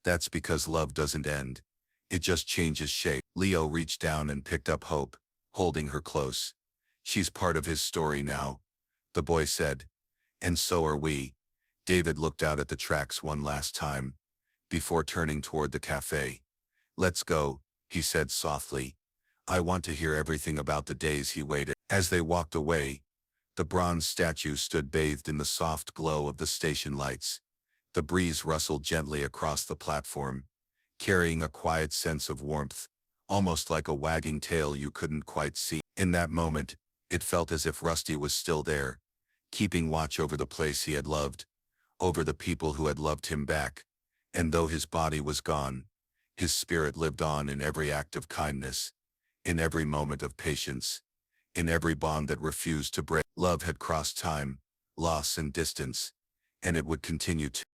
That's because love doesn't end. It just changes shape. Leo reached down and picked up Hope, holding her close. She's part of his story now, the boy said. And so are we. David looked out at the tracks one last time, before turning toward the cafe. Let's go, he said softly. I want to hear everything about the days he waited. As they walked away, the bronze statue stood bathed in the soft glow of the station lights. The breeze rustled gently across the platform, carrying a quiet sense of warmth, almost like a wagging tail you couldn't quite see. In that moment, it felt as if Rusty was still there, keeping watch over the place he had loved, over the people who had loved him back. And though his body was gone, his spirit lived on in every act of kindness, in every moment of patience, in every bond that refused to break. Love had crossed time, loss and distance, and it would continue to.